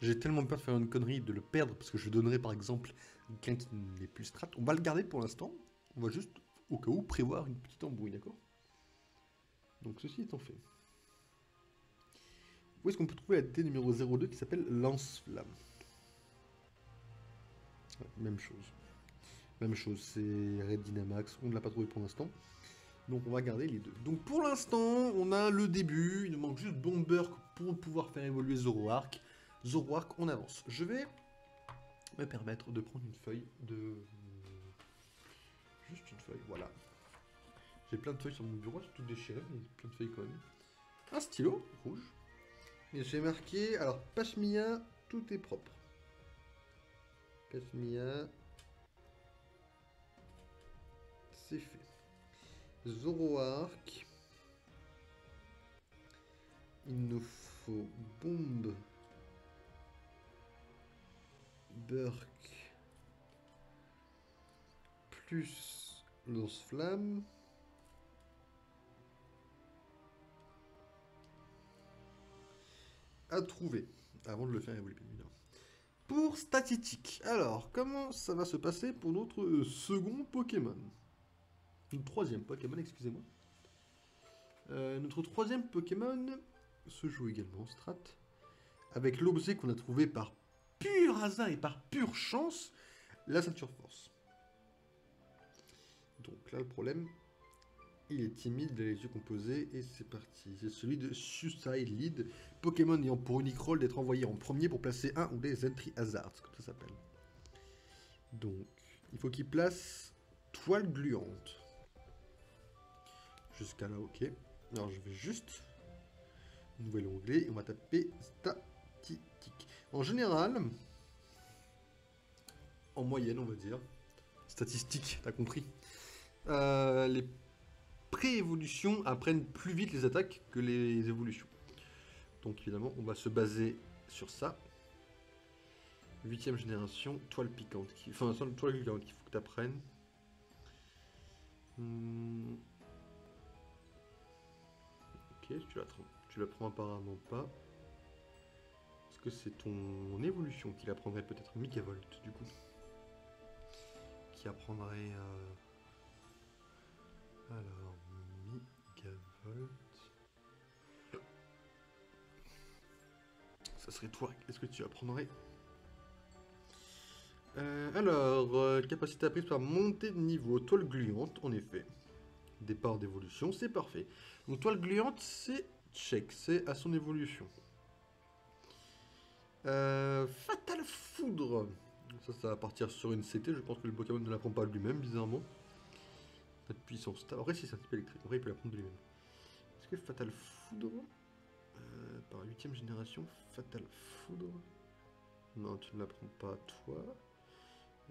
J'ai tellement peur de faire une connerie, de le perdre, parce que je donnerai par exemple quelqu'un qui n'est plus strat. On va le garder pour l'instant. On va juste, au cas où, prévoir une petite embrouille, d'accord? Donc ceci étant fait. Où est-ce qu'on peut trouver la DT numéro 02 qui s'appelle Lance-Flamme? Ouais, même chose. Même chose, c'est Red Dynamax, on ne l'a pas trouvé pour l'instant. Donc on va garder les deux. Donc pour l'instant, on a le début, il nous manque juste Bomber pour pouvoir faire évoluer Zoroark. Zoroark, on avance. Je vais me permettre de prendre une feuille de... Juste une feuille, voilà. J'ai plein de feuilles sur mon bureau, c'est tout déchiré, mais plein de feuilles quand même. Un stylo rouge. Et j'ai marqué, alors Pashmia, tout est propre. Pashmia, c'est fait. Zoroark. Il nous faut Bombe. Burk. Plus Lance-flamme. À trouver. Avant de le faire évoluer, bien évidemment. Pour statistique. Alors, comment ça va se passer pour notre second Pokémon? Notre troisième Pokémon, excusez-moi. Notre troisième Pokémon se joue également en strat. Avec l'objet qu'on a trouvé par pur hasard et par pure chance, la ceinture force. Donc là, le problème, il est timide, il a les yeux composés, et c'est parti. C'est celui de Suicide Lead, Pokémon ayant pour unique rôle d'être envoyé en premier pour placer un ou des entry hazards, comme ça s'appelle. Donc, il faut qu'il place toile gluante. Jusqu'à là, ok. Alors, je vais juste... Nouvel onglet, et on va taper statistique. En général, en moyenne, on va dire, statistique, t'as compris, les pré-évolutions apprennent plus vite les attaques que les évolutions. Donc évidemment, on va se baser sur ça. 8ème génération, toile piquante. Enfin, toile piquante qu'il faut que tu apprennes. Ok, tu l'apprends apparemment pas. Est-ce que c'est ton évolution qui l'apprendrait peut-être Megavolt du coup? Qui apprendrait... Alors, Megavolt... Ça serait toi. Est-ce que tu apprendrais capacité apprise par montée de niveau, toile gluante, en effet. Départ d'évolution, c'est parfait. Donc toile gluante, c'est check, c'est à son évolution. Fatal Foudre. Ça va partir sur une CT, je pense que le Pokémon ne l'apprend pas lui-même, bizarrement. Pas de puissance. Après, si c'est un type électrique, après il peut l'apprendre de lui-même. Est-ce que Fatal Foudre par 8ème génération, Fatal Foudre. Non, tu ne l'apprends pas toi.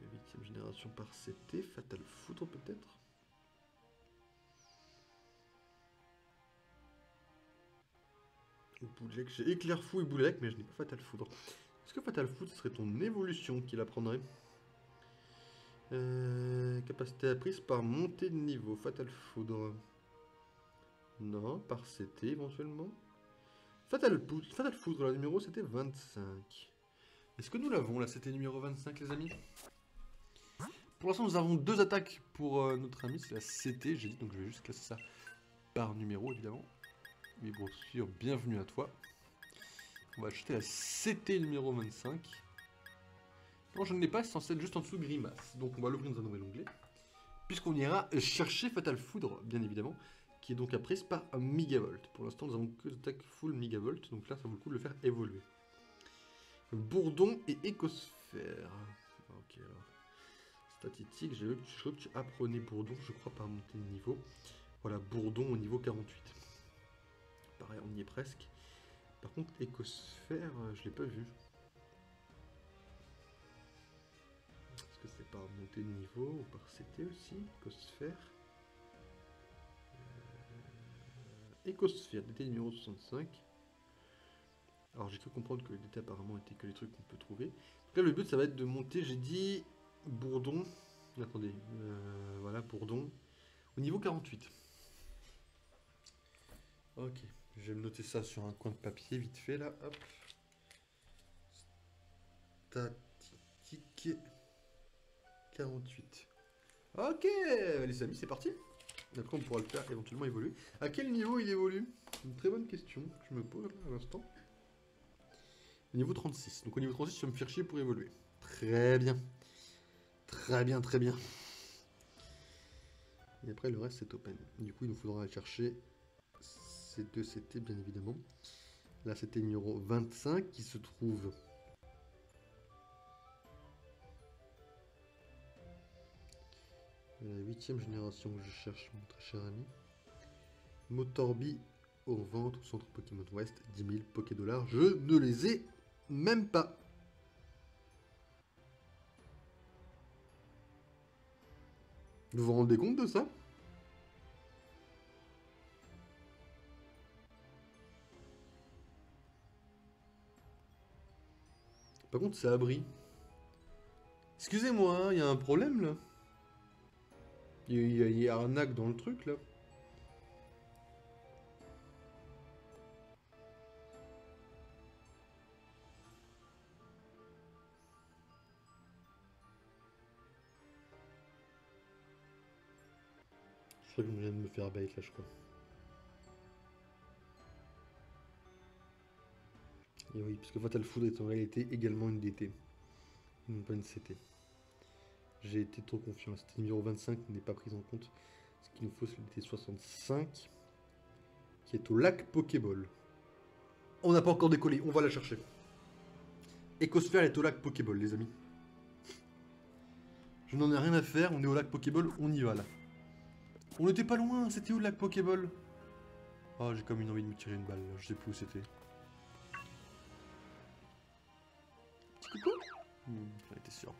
8ème génération par CT, Fatal Foudre peut-être. Boulek, j'ai Éclair Fou et Boulek, mais je n'ai pas Fatal Foudre. Est-ce que Fatal Foudre serait ton évolution qui l'apprendrait? Capacité apprise par montée de niveau, Fatal Foudre. Non, par CT éventuellement. Fatal Foudre, la numéro c'était 25. Est-ce que nous l'avons là, c'était numéro 25 les amis? Pour l'instant nous avons deux attaques pour notre ami, c'est la CT, j'ai dit, donc je vais juste classer ça par numéro évidemment. Mais bien sûr, bienvenue à toi. On va acheter la CT numéro 25. Non, je ne l'ai pas, c'est censé être juste en dessous de Grimace. Donc on va l'ouvrir dans un nouvel onglet. Puisqu'on ira chercher Fatal Foudre, bien évidemment, qui est donc apprise par un Megavolt. Pour l'instant, nous avons que d'attaque full Megavolt, donc là, ça vaut le coup de le faire évoluer. Bourdon et Écosphère. Ok, alors. Statistique, je crois que tu apprenais Bourdon, je crois, par montée de niveau. Voilà, Bourdon au niveau 48. Pareil, on y est presque. Par contre, Écosphère, je l'ai pas vu. Est-ce que c'est par montée de niveau ou par CT aussi? Écosphère. Écosphère, DT numéro 65. Alors j'ai cru comprendre que les DT apparemment étaient que les trucs qu'on peut trouver. Donc là le but ça va être de monter, j'ai dit Bourdon. Attendez, voilà Bourdon. Au niveau 48. Ok, je vais me noter ça sur un coin de papier vite fait là. Hop. Statistique 48. Ok les amis, c'est parti. Après on pourra le faire éventuellement évoluer. À quel niveau il évolue? Une très bonne question que je me pose là à l'instant. Niveau 36. Donc au niveau 36, tu vas me faire chier pour évoluer. Très bien. Très bien, très bien. Et après, le reste, c'est open. Du coup, il nous faudra aller chercher ces deux CT, bien évidemment. Là, c'était numéro 25 qui se trouve... La 8ème génération que je cherche, mon très cher ami. Motorbi au ventre au centre Pokémon West, 10 000 Pokédollars. Je ne les ai même pas. Vous vous rendez compte de ça? Par contre, c'est abri. Excusez-moi, il y a un problème là. Il y a un arnaque dans le truc là. Je crois que je viens de me faire bait là, je crois. Et oui, parce que Fatal Food est en réalité également une DT, non pas une CT. J'ai été trop confiant. Cette numéro 25 n'est pas prise en compte. Ce qu'il nous faut, c'est l'unité 65, qui est au lac Pokéball. On n'a pas encore décollé, on va la chercher. Ecosphère est au lac Pokéball, les amis. Je n'en ai rien à faire, on est au lac Pokéball, on y va là. On n'était pas loin, c'était où le lac Pokéball? Oh, j'ai comme une envie de me tirer une balle, là. Je sais plus où c'était. Petit coucou. J'en étais sûr.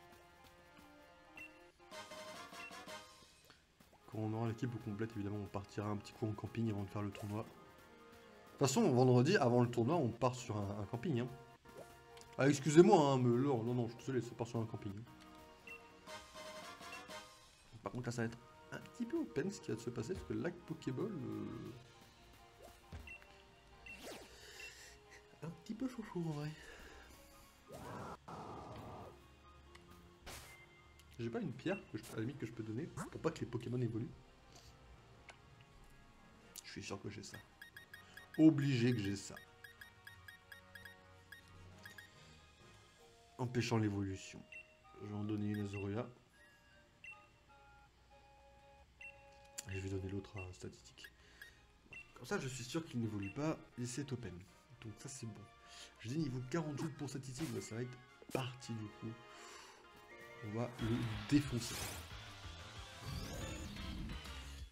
Quand on aura l'équipe au complète, évidemment, on partira un petit coup en camping avant de faire le tournoi. De toute façon, vendredi, avant le tournoi, on part sur un camping. Hein. Ah, excusez-moi, hein, mais non, je suis désolé, ça part sur un camping. Par contre, là, ça va être un petit peu open ce qui va se passer, parce que le lac Pokéball... Un petit peu chaud en vrai. J'ai pas une pierre que à la limite que je peux donner pour pas que les Pokémon évoluent. Je suis sûr que j'ai ça. Obligé que j'ai ça. Empêchant l'évolution. Je vais en donner une à Zoria. Et je vais donner l'autre à statistique. Comme ça, je suis sûr qu'il n'évolue pas et c'est open. Donc ça, c'est bon. Je dis niveau 48 pour statistique, bah, ça va être parti du coup. On va le défoncer.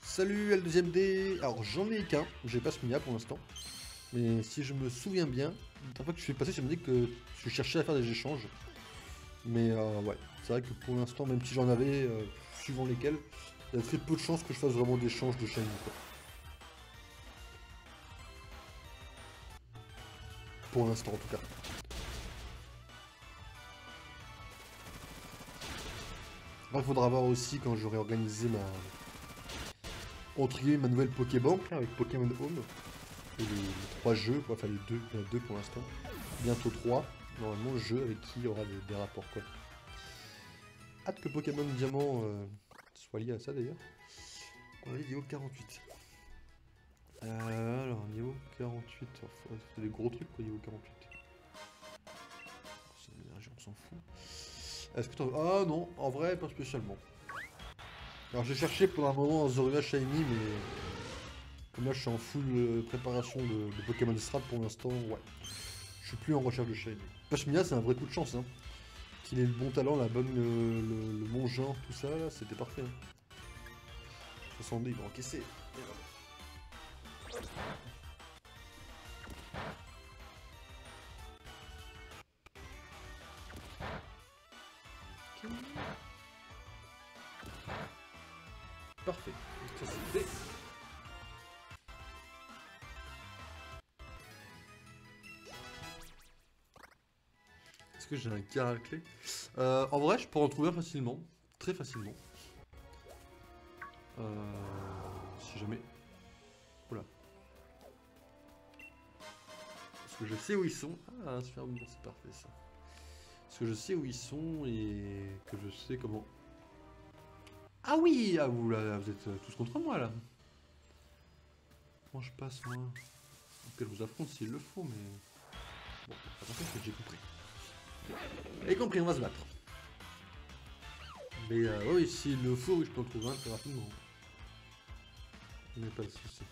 Salut L2MD. Alors j'en ai qu'un, j'ai pas ce Mia pour l'instant. Mais si je me souviens bien, la dernière fois que je suis passé, je me dis que je cherchais à faire des échanges. Mais ouais, c'est vrai que pour l'instant, même si j'en avais, suivant lesquels, il y a très peu de chances que je fasse vraiment d'échanges de chaîne. Pour l'instant en tout cas. Il faudra voir aussi quand j'aurai organisé ma... entre guillemets, ma nouvelle Pokébank là, avec Pokémon Home. Et les 3 jeux, quoi, enfin les 2, il y en a 2 pour l'instant. Bientôt 3. Normalement, jeu avec qui il y aura des rapports quoi. Hâte que Pokémon Diamant soit lié à ça d'ailleurs. On a dit niveau 48. Alors, niveau 48, c'est des gros trucs quoi, niveau 48. C'est l'énergie, on s'en fout. Est-ce que t'en... Ah non, en vrai, pas spécialement. Alors j'ai cherché pour un moment un Zoria Shiny, mais... Comme là je suis en full préparation de Pokémon Strat pour l'instant, ouais. Je suis plus en recherche de Shiny. Pashmina, c'est un vrai coup de chance, hein. Qu'il ait le bon talent, la bonne, le bon genre, tout ça, là, c'était parfait. Hein. 70, il va encaisser. Parfait. Ça c'est fait. Est-ce que j'ai un carré à clé en vrai, je peux en trouver facilement. Très facilement. Si jamais... Oula. Parce que je sais où ils sont. Ah, un super bon, c'est parfait ça. Parce que je sais où ils sont et que je sais comment... Ah oui, ah, vous, là, vous êtes tous contre moi là. Comment je passe moi? Je vous affronte s'il le faut, mais... Bon, attention, c'est que j'ai compris. J'ai compris, on va se battre. Mais oui, s'il le faut, je peux en trouver un très rapidement. Il n'y a pas de souci.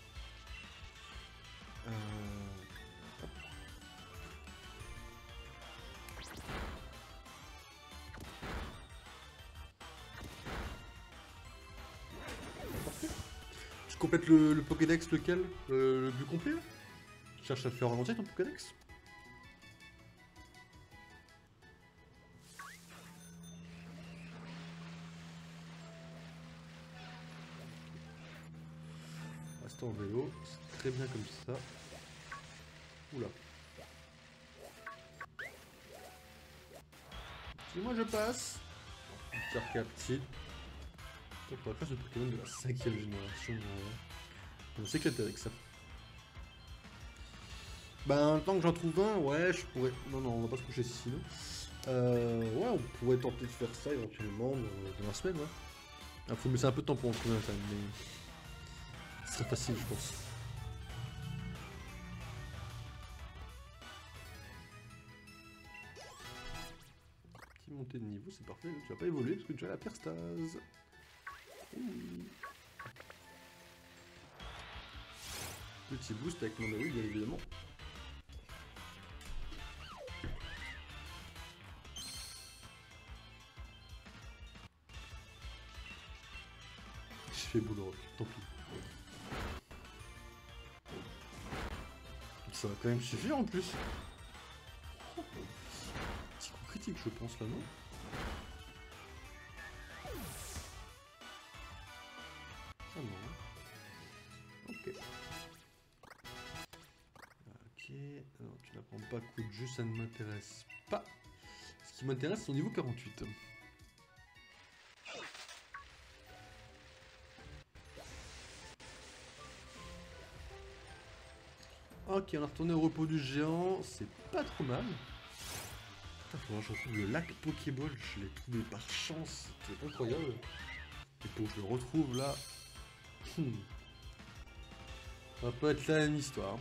Tu complètes le Pokédex lequel? Le plus complet là? Tu cherches à le faire en entier ton Pokédex? Reste en vélo, c'est très bien comme ça. Oula. Si moi je passe. Petit petit. Pour la classe de Pokémon de la 5ème génération. On s'éclate avec ça. Ben, tant que j'en trouve un, ouais, je pourrais... Non, non, on va pas se coucher sinon. Ouais, on pourrait tenter de faire ça éventuellement dans la semaine, ouais. Il faut me laisser un peu de temps pour en trouver un quand même, mais... Ce serait facile, je pense. Petite montée de niveau, c'est parfait. Tu vas pas évoluer parce que tu as la perstase. Petit boost avec mon avis, bien évidemment. Je fais boule rock, tant pis. Ça va quand même suffire en plus. Petit coup critique, je pense, là, non? Ah non. Ok. Ok. Alors, tu n'apprends pas coup de jus, ça ne m'intéresse pas. Ce qui m'intéresse, c'est au niveau 48. Ok, on a retourné au repos du géant, c'est pas trop mal. Putain, faudra que je retrouve le lac Pokéball, je l'ai trouvé par chance, c'était incroyable. Et pour que je le retrouve là... ça va pas être la même histoire.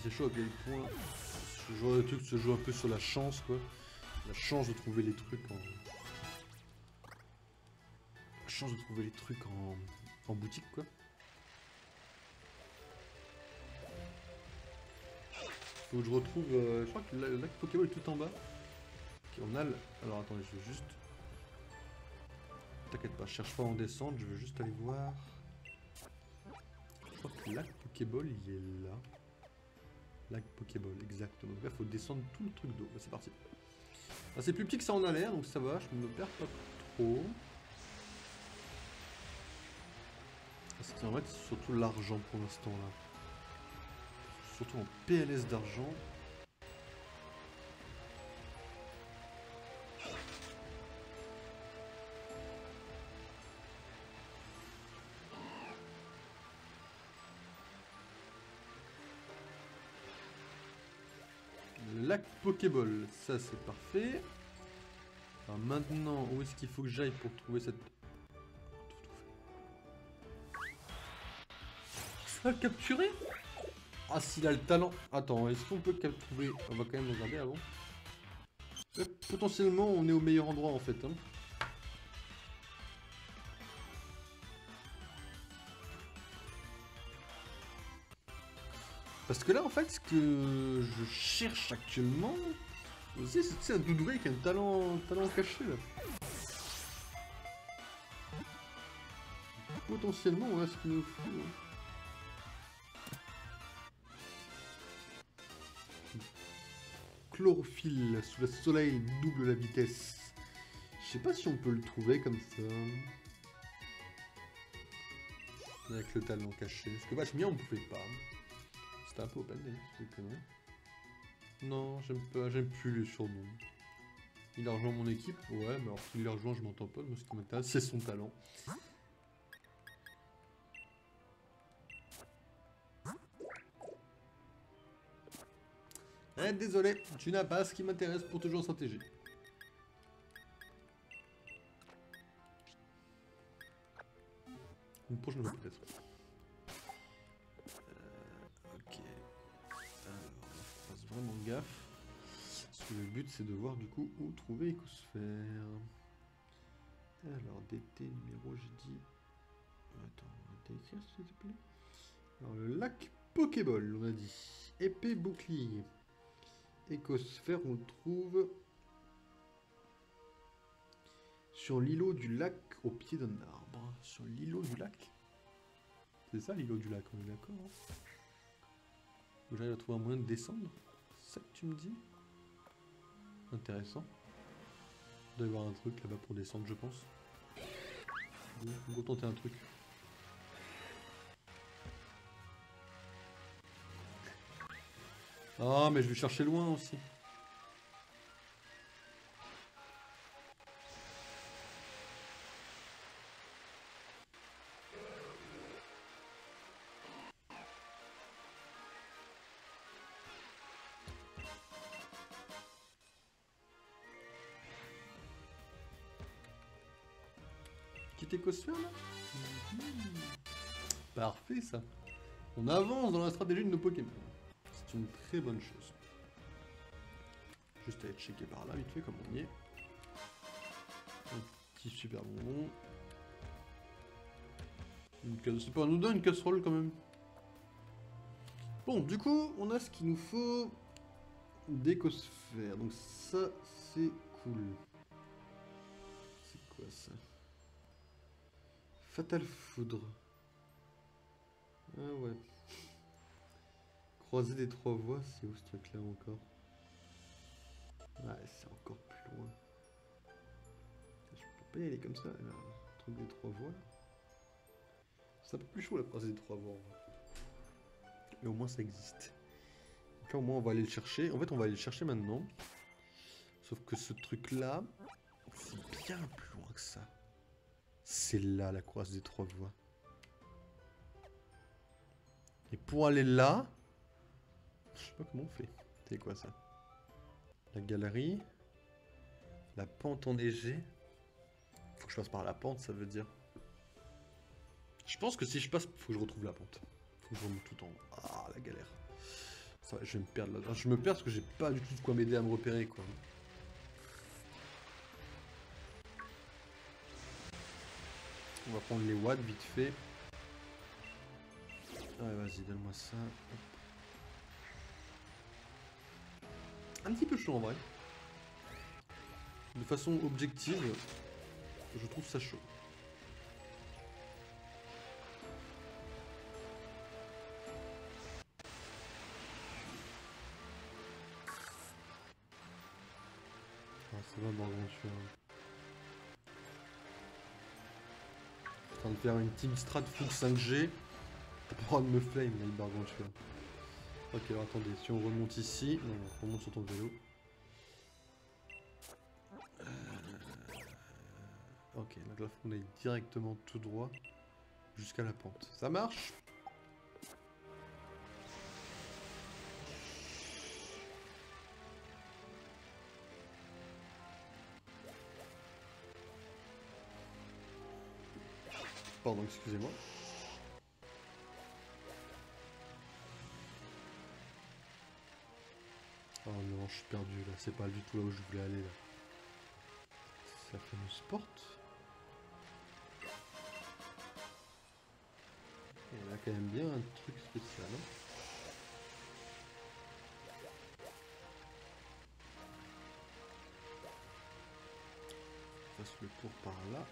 C'est chaud à quel point ce genre de truc se joue un peu sur la chance, quoi. La chance de trouver les trucs en... La chance de trouver les trucs en boutique, quoi. Faut que je retrouve... je crois que le lac Pokéball est tout en bas. Ok, on a le... Alors attendez, je vais juste... T'inquiète pas, je cherche pas à en descendre, je veux juste aller voir... Je crois que le lac Pokéball, il est là. Lac Pokéball, exactement. Donc là, il faut descendre tout le truc d'eau. Bah, c'est parti. Ah, c'est plus petit que ça en a l'air, donc ça va, je me perds pas trop. Parce qu'en fait, c'est surtout l'argent pour l'instant, là. Surtout en PLS d'argent. Lac Pokéball, ça c'est parfait. Alors maintenant, où est-ce qu'il faut que j'aille pour trouver cette... Ça va le capturer? Ah, s'il a le talent. Attends, est-ce qu'on peut capturer? On va quand même regarder avant. Potentiellement, on est au meilleur endroit en fait. Hein. Parce que là, en fait, ce que je cherche actuellement, c'est un Doudou avec un talent caché là. Potentiellement, on a ce qu'il nous faut. Chlorophylle, sous le soleil, double la vitesse. Je sais pas si on peut le trouver comme ça. Avec le talent caché. Parce que vachement, on pouvait pas. C'était un peu open d'ailleurs, c'est que non. Non, j'aime plus les surnoms. Il a rejoint mon équipe, ouais, mais alors s'il les rejoint, je m'entends pas. Moi, ce qui m'intéresse, c'est son talent. Eh, désolé, tu n'as pas ce qui m'intéresse pour te jouer en stratégie. Une prochaine fois peut-être. Ok. Alors, on fasse vraiment gaffe. Parce que le but c'est de voir du coup où trouver Écosphère. Alors, DT numéro, j'ai dit... Attends, on va t'écrire s'il te plaît. Alors, le lac Pokéball, on a dit. Épée bouclier. Écosphère, on le trouve sur l'îlot du lac au pied d'un arbre. Sur l'îlot du lac. C'est ça l'îlot du lac, on est d'accord. Hein. J'arrive à trouver un moyen de descendre. C'est ça que tu me dis? Intéressant. Il doit y avoir un truc là-bas pour descendre, je pense. On va tenter un truc. Ah, mais je vais chercher loin aussi. Petite écosphère là. Parfait ça. On avance dans la stratégie de nos Pokémon. C'est une très bonne chose. Juste à être checké par là, vite fait, comme on y est. Un petit super bonbon. C'est pas anodin, une casserole quand même. Bon, du coup, on a ce qu'il nous faut d'écosphère. Donc ça, c'est cool. C'est quoi ça? Fatal Foudre. Ah ouais. Croiser des 3 voies, c'est où ce truc là encore? Ouais, c'est encore plus loin. Je peux pas y aller comme ça, là. Le truc des 3 voies. C'est un peu plus chaud la croisée des 3 voies en vrai. Mais au moins ça existe. Donc là au moins on va aller le chercher. En fait on va aller le chercher maintenant. Sauf que ce truc là, c'est bien plus loin que ça. C'est là la croisée des 3 voies. Et pour aller là, je sais pas comment on fait. C'est quoi ça? La galerie. La pente enneigée. Faut que je passe par la pente, ça veut dire. Je pense que si je passe, faut que je retrouve la pente. Faut que je remonte tout en haut. Ah, la galère. Ça, je vais me perdre là. Je me perds parce que j'ai pas du tout de quoi m'aider à me repérer, quoi. On va prendre les watts vite fait. Ouais, vas-y, donne-moi ça. Hop. Un petit peu chaud en vrai. De façon objective, je trouve ça chaud. Ah, ça va, Bargantua. Je suis en train de faire une team strat full 5G. T'as pas le droit de me flame, là, le Bargantua. Ok, alors attendez, si on remonte ici. Non, on remonte sur ton vélo. Ok, donc là, on est directement tout droit jusqu'à la pente. Ça marche? Pardon, excusez-moi. Oh non, je suis perdu là, c'est pas du tout là où je voulais aller là. Ça fait une sport. Il y a quand même bien un truc spécial. Hein. On fasse le tour par là.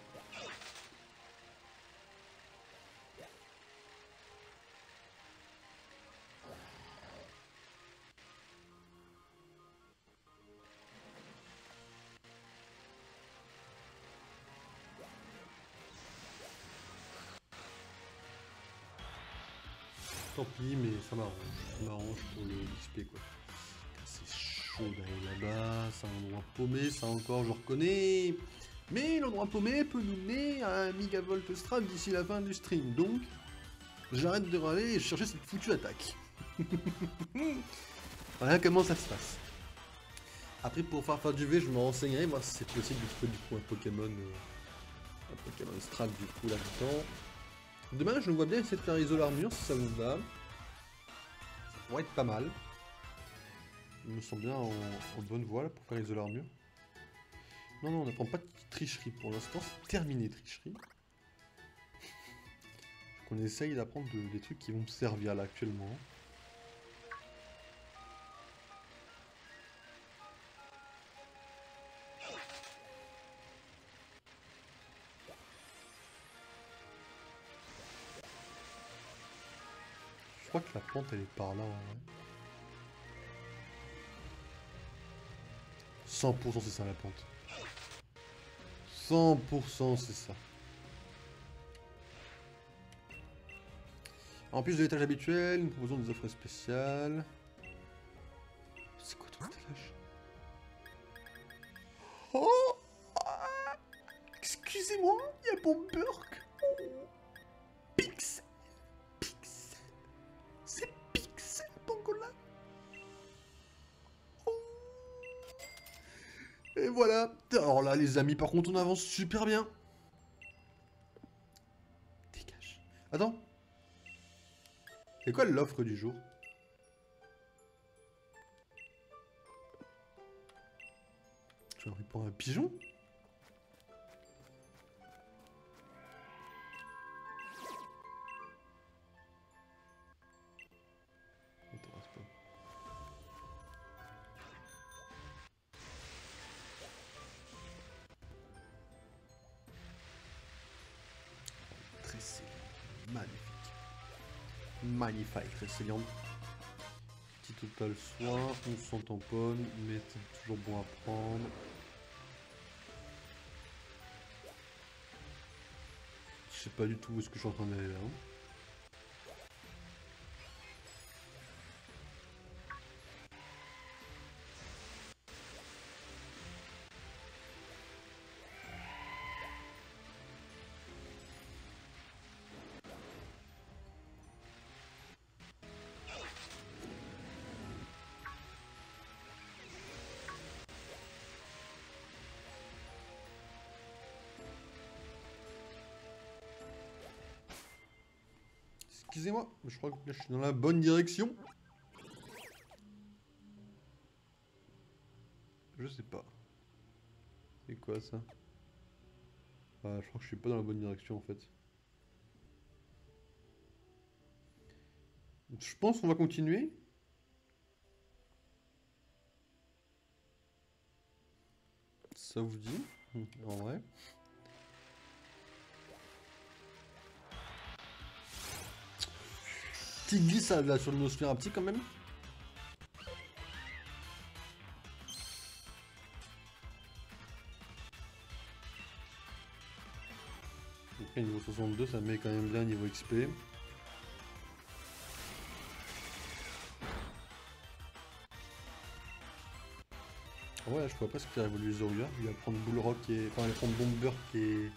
Tant pis, mais ça m'arrange. Ça m'arrange pour le XP quoi. C'est chaud d'aller là-bas, c'est un endroit paumé, ça encore je reconnais. Mais l'endroit paumé peut nous mener à un Megavolt Strat d'ici la fin du stream. Donc, j'arrête de râler et chercher cette foutue attaque. Voilà comment ça se passe. Après, pour faire du V, je me renseignerai, voir si c'est possible de trouver du coup un Pokémon Strat du coup là-dedans. Demain, je me vois bien essayer de faire Isole Armure si ça vous va. Ça pourrait être pas mal. Je me sens bien en bonne voie là, pour faire Isole Armure. Non, non, on n'apprend pas de tricherie pour l'instant. C'est terminé tricherie. On essaye d'apprendre des trucs qui vont me servir là actuellement. Je crois que la pente elle est par là en vrai. 100% c'est ça la pente. 100% c'est ça. En plus de l'étage habituel, nous proposons des offres spéciales. c'est moi, il y a Bomberg. Oh. Pixel. Pixel. C'est Pixel, Pangolin. Oh. Et voilà. Alors là, les amis, par contre, on avance super bien. Dégage. Attends. C'est quoi l'offre du jour? J'ai envie pour un pigeon? Attends, c'est pas... Tressilian. Magnifique. Magnifique, Tressilian. Petit total soin, on s'en tamponne, mais c'est toujours bon à prendre. Je sais pas du tout où est-ce que je suis en train d'aller là. Excusez-moi, je crois que là, je suis dans la bonne direction. Je sais pas. C'est quoi ça? Ah, je crois que je suis pas dans la bonne direction en fait. Je pense qu'on va continuer. Ça vous dit? En vrai. Petite glissade là sur le Nosferatu quand même. Après niveau 62 ça met quand même bien niveau XP. Ouais, je vois pas ce qu'il a évolué Zoria. Il va prendre Bullrock et. Enfin, il va prendre Bomberg et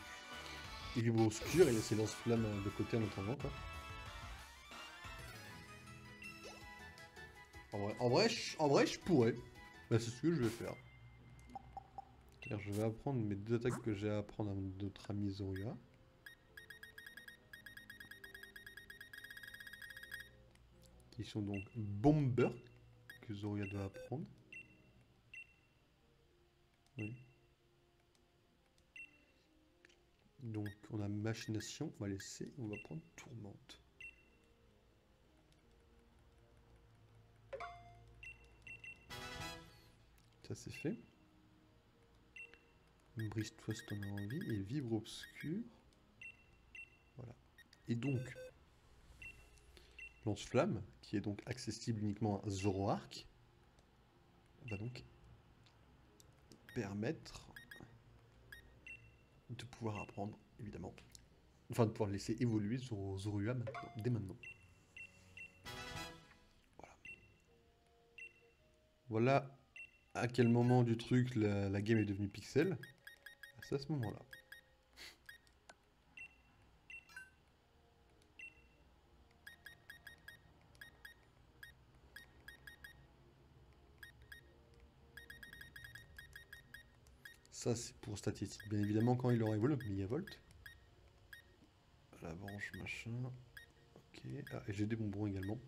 Vibro Obscur et laisser Lance-Flamme de côté en attendant quoi. En vrai, je pourrais. Bah, c'est ce que je vais faire. C'est-à-dire, je vais apprendre mes deux attaques que j'ai à apprendre à notre ami Zoria. Qui sont donc Bomber, que Zoria doit apprendre. Oui. Donc, on a Machination, on va laisser, on va prendre Tourmente. Ça c'est fait. Brise-toi si t'en as envie. Et Vibre Obscur. Voilà. Et donc, Lance-Flamme, qui est donc accessible uniquement à Zoroark, va donc permettre de pouvoir apprendre, évidemment. Enfin, de pouvoir laisser évoluer Zorua maintenant, dès maintenant. Voilà. Voilà à quel moment du truc la game est devenue pixel. C'est à ce moment-là. Ça, c'est pour statistique. Bien évidemment, quand il aura évolué, Mégavolt. La branche, machin. Ok. Ah, et j'ai des bonbons également.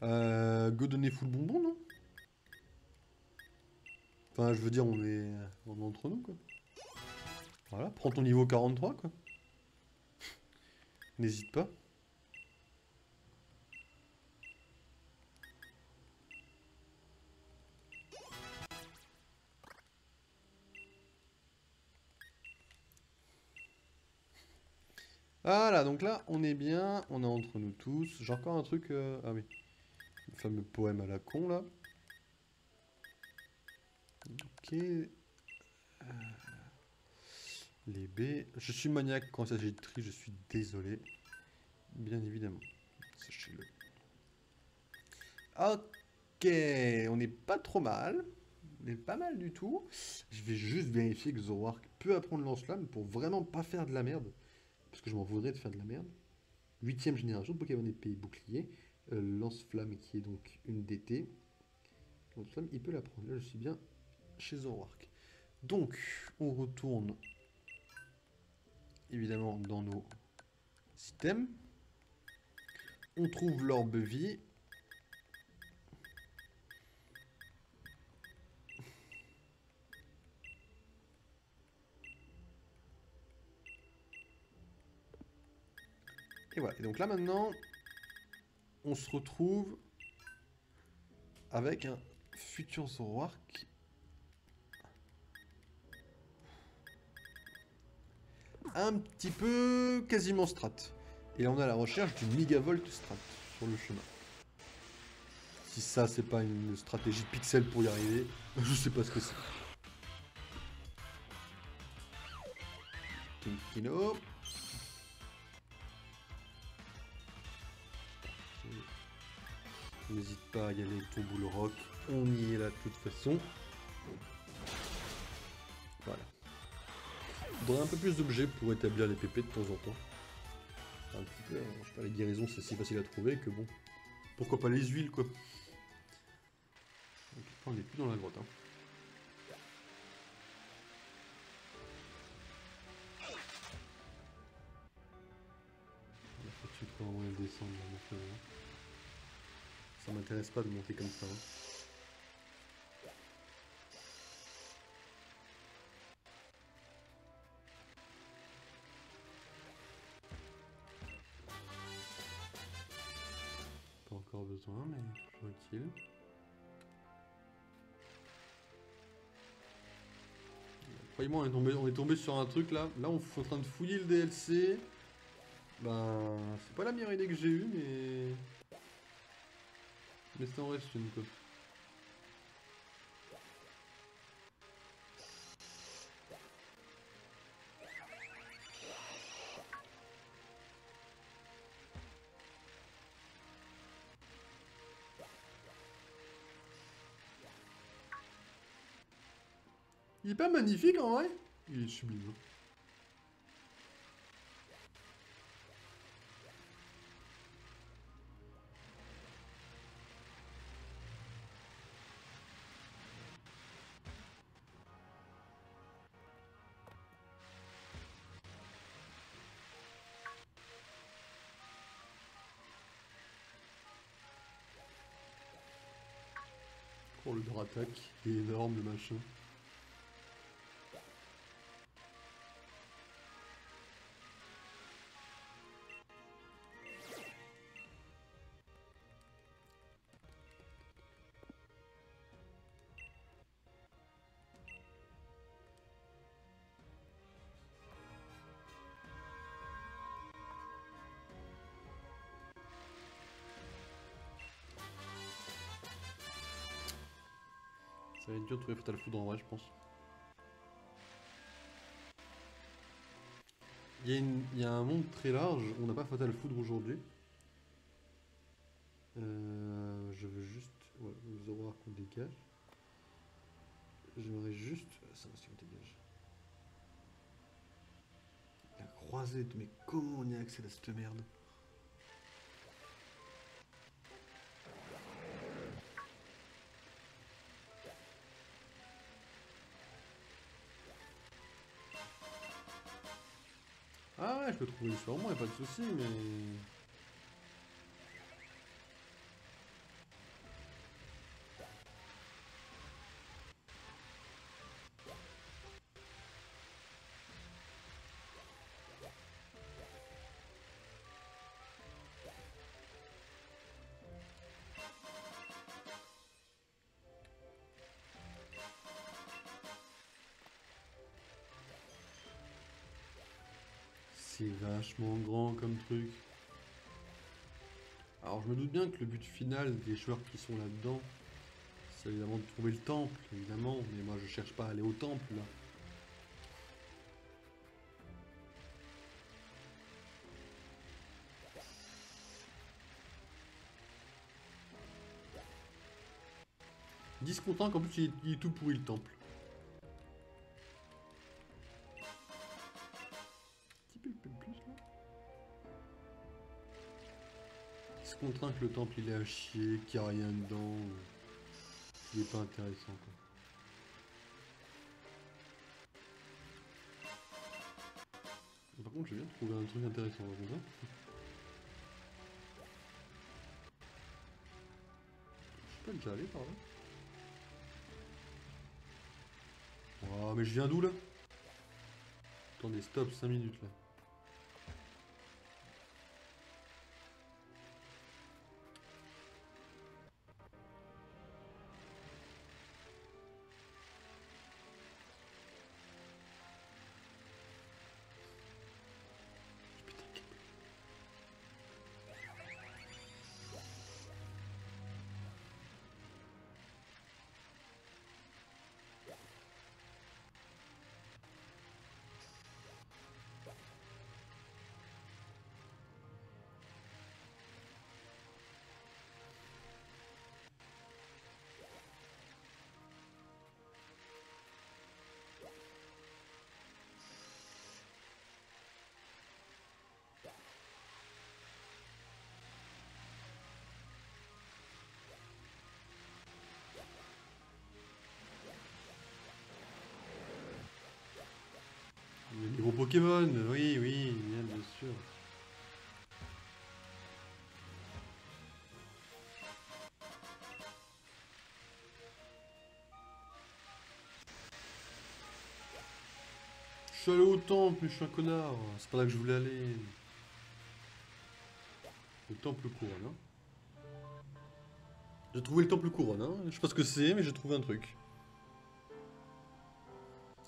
Go donner full bonbon, non? Enfin, je veux dire, on est entre nous, quoi. Voilà, prends ton niveau 43, quoi. N'hésite pas. Voilà, donc là, on est bien, on est entre nous tous. J'ai encore un truc... Ah oui, le fameux poème à la con, là. Ok. Les B. Je suis maniaque quand il s'agit de tri, je suis désolé. Bien évidemment. Sachez-le. Ok, on n'est pas trop mal. est pas mal du tout. Je vais juste vérifier que Zoroark peut apprendre lance-flamme pour vraiment pas faire de la merde. Parce que je m'en voudrais de faire de la merde. 8ème génération de Pokémon épée et bouclier. Lance-flamme qui est donc une DT. Lance-flamme, il peut l'apprendre. Là, je suis bien chez Zoroark. Donc, on retourne évidemment dans nos systèmes. On trouve l'orbe vie. Et voilà. Et donc là maintenant, on se retrouve avec un futur Zoroark. Un petit peu quasiment strat. Et là on est à la recherche du Megavolt strat sur le chemin. Si ça c'est pas une stratégie de pixel pour y arriver, je sais pas ce que c'est. Kinkino. N'hésite pas à y aller avec ton boule rock, on y est là de toute façon. Voilà. Faudrait un peu plus d'objets pour établir les pépés de temps en temps. Un petit peu, je sais pas, les guérisons c'est si facile à trouver que bon. Pourquoi pas les huiles quoi. Donc, on n'est plus dans la grotte. Hein. Faut-tu vraiment descendre là, ça m'intéresse pas de monter comme ça. Hein. Pas encore besoin, mais toujours utile. Croyez-moi, on est tombé sur un truc là. Là, on est en train de fouiller le DLC. Ben, c'est pas la meilleure idée que j'ai eue, mais... Mais ça en reste une, quoi. Il est pas magnifique, en vrai? Il est sublime. Hein. Oh, le Dratak, il est énorme, le machin. Ça va être dur de trouver Fatal Foudre en vrai, je pense. Il y a un monde très large, on n'a pas Fatal Foudre aujourd'hui. Je veux juste... Ouais, le Zoroark qu'on dégage. J'aimerais juste... Ça aussi on dégage. La croisée, mais comment on y accède à cette merde? Ah ouais, je peux trouver sur moi, y'a pas de soucis, mais... C'est vachement grand comme truc. Alors je me doute bien que le but final des joueurs qui sont là-dedans, c'est évidemment de trouver le temple, évidemment, mais moi je cherche pas à aller au temple là. Discontent qu'en plus il est tout pourri le temple. Un petit peu plus là. Discontent que le temple il est à chier, qu'il n'y a rien dedans. Il est pas intéressant quoi. Par contre je viens de trouver un truc intéressant là, comme ça. Je suis pas déjà allé par là. Oh mais je viens d'où là? Attendez, stop, 5 minutes là. Les gros Pokémon, oui, oui, bien sûr. Je suis allé au temple, mais je suis un connard. C'est pas là que je voulais aller. Le temple couronne, hein. J'ai trouvé le temple couronne, hein. Je sais pas ce que c'est, mais j'ai trouvé un truc.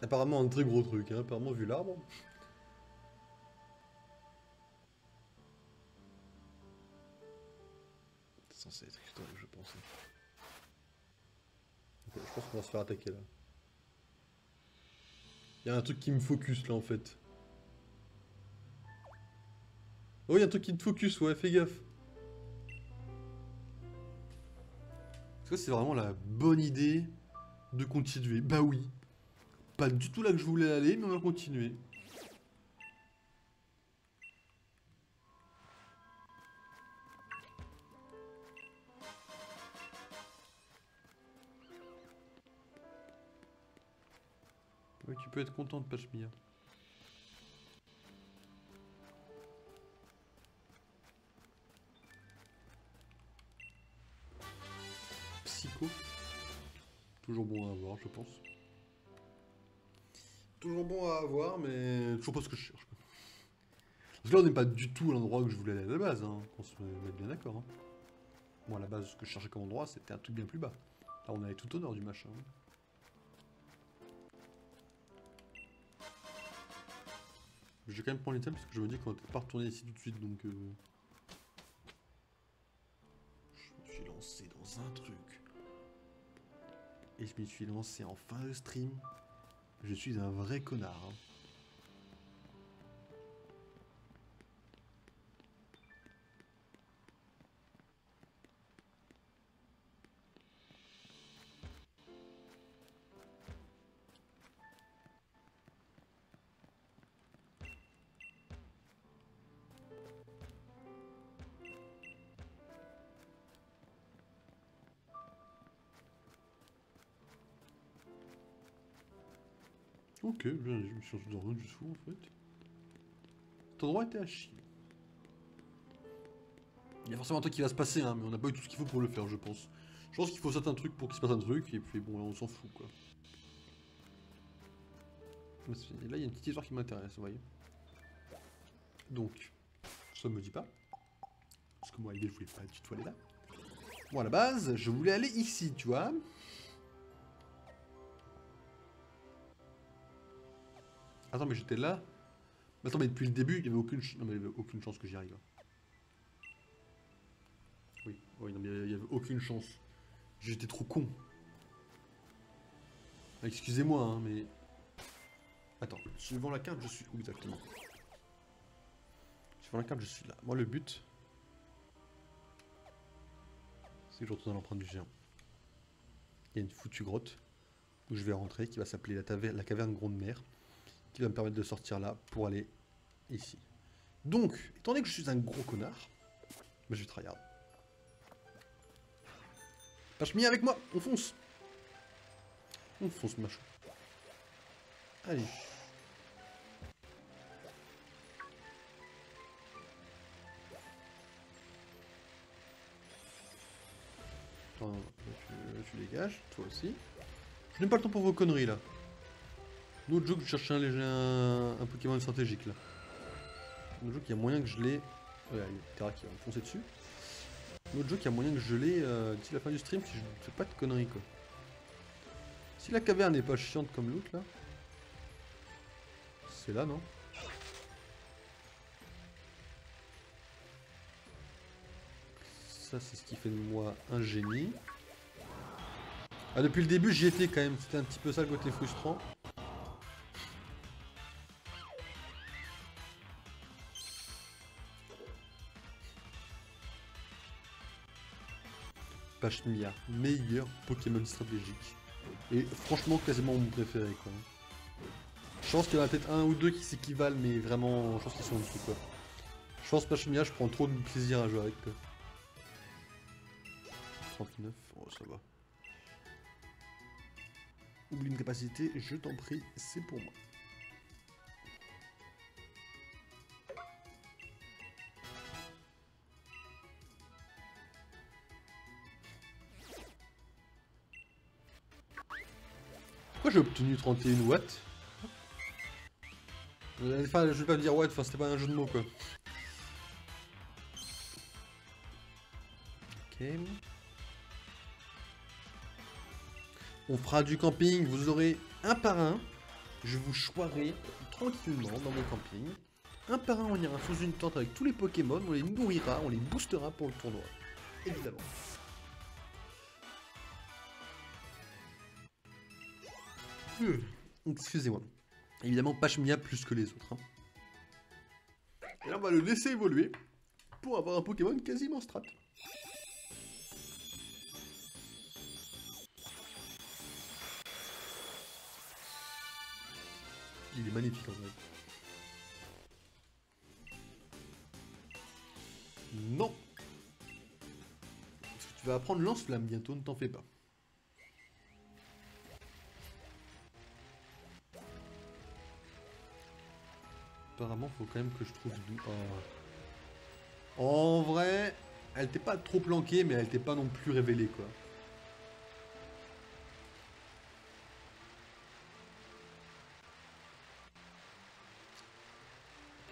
Apparemment un très gros truc, hein. Apparemment vu l'arbre. C'est censé être historique, je pense. Ok, je pense qu'on va se faire attaquer là. Il y a un truc qui me focus là en fait. Oh, il y a un truc qui te focus, ouais, fais gaffe. Est-ce que c'est vraiment la bonne idée de continuer? Bah oui. Pas du tout là que je voulais aller, mais on va continuer. Oui, tu peux être content de Pachmia. Psycho. Toujours bon à avoir, je pense. Toujours bon à avoir, mais toujours pas ce que je cherche. Parce que là, on n'est pas du tout à l'endroit que je voulais aller à la base, hein. Qu'on se mette bien d'accord. Hein. Bon, à la base, ce que je cherchais comme endroit, c'était un truc bien plus bas. Là, on allait tout au nord du machin. Hein. Je vais quand même prendre l'item parce que je me dis qu'on va peut-être pas retourner ici tout de suite, donc... Je me suis lancé dans un truc. Et je me suis lancé en fin de stream. Je suis un vrai connard. Hein. Ok, bien, je me suis lancé dans rien du tout en fait. Cet endroit était à chier. Il y a forcément un truc qui va se passer, hein, mais on n'a pas eu tout ce qu'il faut pour le faire, je pense. Je pense qu'il faut certains trucs pour qu'il se passe un truc, et puis bon, là on s'en fout quoi. Et là il y a une petite histoire qui m'intéresse, vous voyez. Donc, ça me dit pas. Parce que moi, l'idée, je voulais pas du tout aller là. Bon, à la base, je voulais aller ici, tu vois. Attends, mais j'étais là. Mais attends, mais depuis le début, il y avait aucune, non, mais il y avait aucune chance que j'y arrive. Oui, oui, non, mais il y avait aucune chance. J'étais trop con. Excusez-moi, hein, mais... Attends, suivant la carte, je suis où exactement? Suivant la carte, je suis là. Moi, le but... c'est que je retourne à l'empreinte du géant. Il y a une foutue grotte où je vais rentrer qui va s'appeler la caverne Grande Mer, qui va me permettre de sortir là pour aller ici. Donc, étant donné que je suis un gros connard, bah, je vais tryhard. Pachemi avec moi, on fonce. On fonce, machin. Allez. Attends, tu dégages, toi aussi. Je n'ai pas le temps pour vos conneries là. L'autre jeu que je cherchais un Pokémon stratégique là. L'autre jeu qui a moyen que je l'ai. Ouais, il y a Terra qui va me foncer dessus. L'autre jeu qui a moyen que je l'ai d'ici la fin du stream si je ne fais pas de conneries quoi. Si la caverne n'est pas chiante comme l'autre là. C'est là non? Ça c'est ce qui fait de moi un génie. Ah depuis le début j'y étais quand même, c'était un petit peu ça le côté frustrant. Pachemia, meilleur Pokémon stratégique. Et franchement quasiment mon préféré quoi. Je pense qu'il y en a peut-être un ou deux qui s'équivalent mais vraiment je pense qu'ils sont en dessous quoi. Je pense Pachemia je prends trop de plaisir à jouer avec quoi. 39, oh ça va. Oublie une capacité, je t'en prie, c'est pour moi. Pourquoi j'ai obtenu 31 watts? Enfin, je vais pas dire watt, enfin c'était pas un jeu de mots quoi. Ok. On fera du camping, vous aurez un par un. Je vous choirai tranquillement dans mon camping. Un par un, on ira sous une tente avec tous les Pokémon, on les nourrira, on les boostera pour le tournoi. Évidemment. Excusez-moi. Évidemment, Pachemia plus que les autres. Hein. Et là, on va le laisser évoluer pour avoir un Pokémon quasiment strat. Il est magnifique en vrai. Non. Parce que tu vas apprendre lance-flamme bientôt, ne t'en fais pas. Apparemment, faut quand même que je trouve d'où. Oh. En vrai, elle t'est pas trop planquée, mais elle t'est pas non plus révélée, quoi.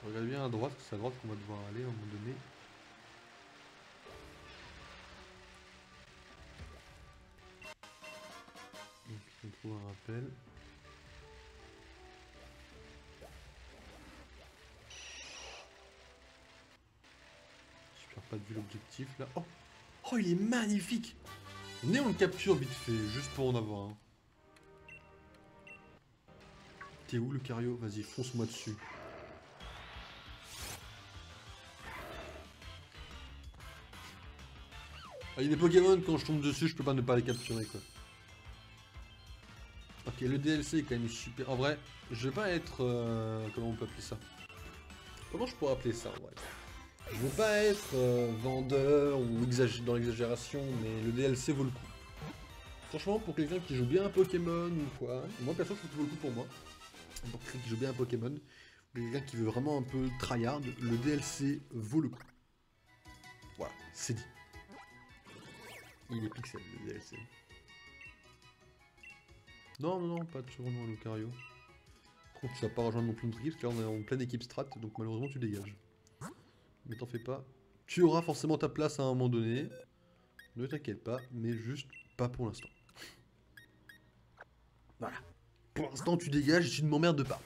Regarde bien à droite, c'est à droite qu'on va devoir aller à un moment donné. Donc, on trouve un rappel. Pas de vue l'objectif là. Oh, oh, il est magnifique. Venez, on le capture vite fait, juste pour en avoir un. T'es où le Cario? Vas-y, fonce-moi dessus. Ah, il y a des Pokémon, quand je tombe dessus, je peux pas ne pas les capturer quoi. Ok, le DLC est quand même super. En vrai, je vais pas être. Comment on peut appeler ça? Comment je pourrais appeler ça en vrai? Je veux pas être vendeur ou dans l'exagération, mais le DLC vaut le coup. Franchement, pour quelqu'un qui joue bien un Pokémon ou quoi, moi perso je trouve que ça vaut le coup pour moi. Pour quelqu'un qui joue bien un Pokémon, ou quelqu'un qui veut vraiment un peu tryhard, le DLC vaut le coup. Voilà, c'est dit. Il est pixel le DLC. Non, non, non, pas de surnom à Lucario. Par contre, tu vas pas rejoindre non plus notre équipe, parce que là on est en pleine équipe strat, donc malheureusement tu dégages. Mais t'en fais pas. Tu auras forcément ta place à un moment donné. Ne t'inquiète pas, mais juste pas pour l'instant. Voilà. Pour l'instant, tu dégages et tu ne m'emmerdes pas.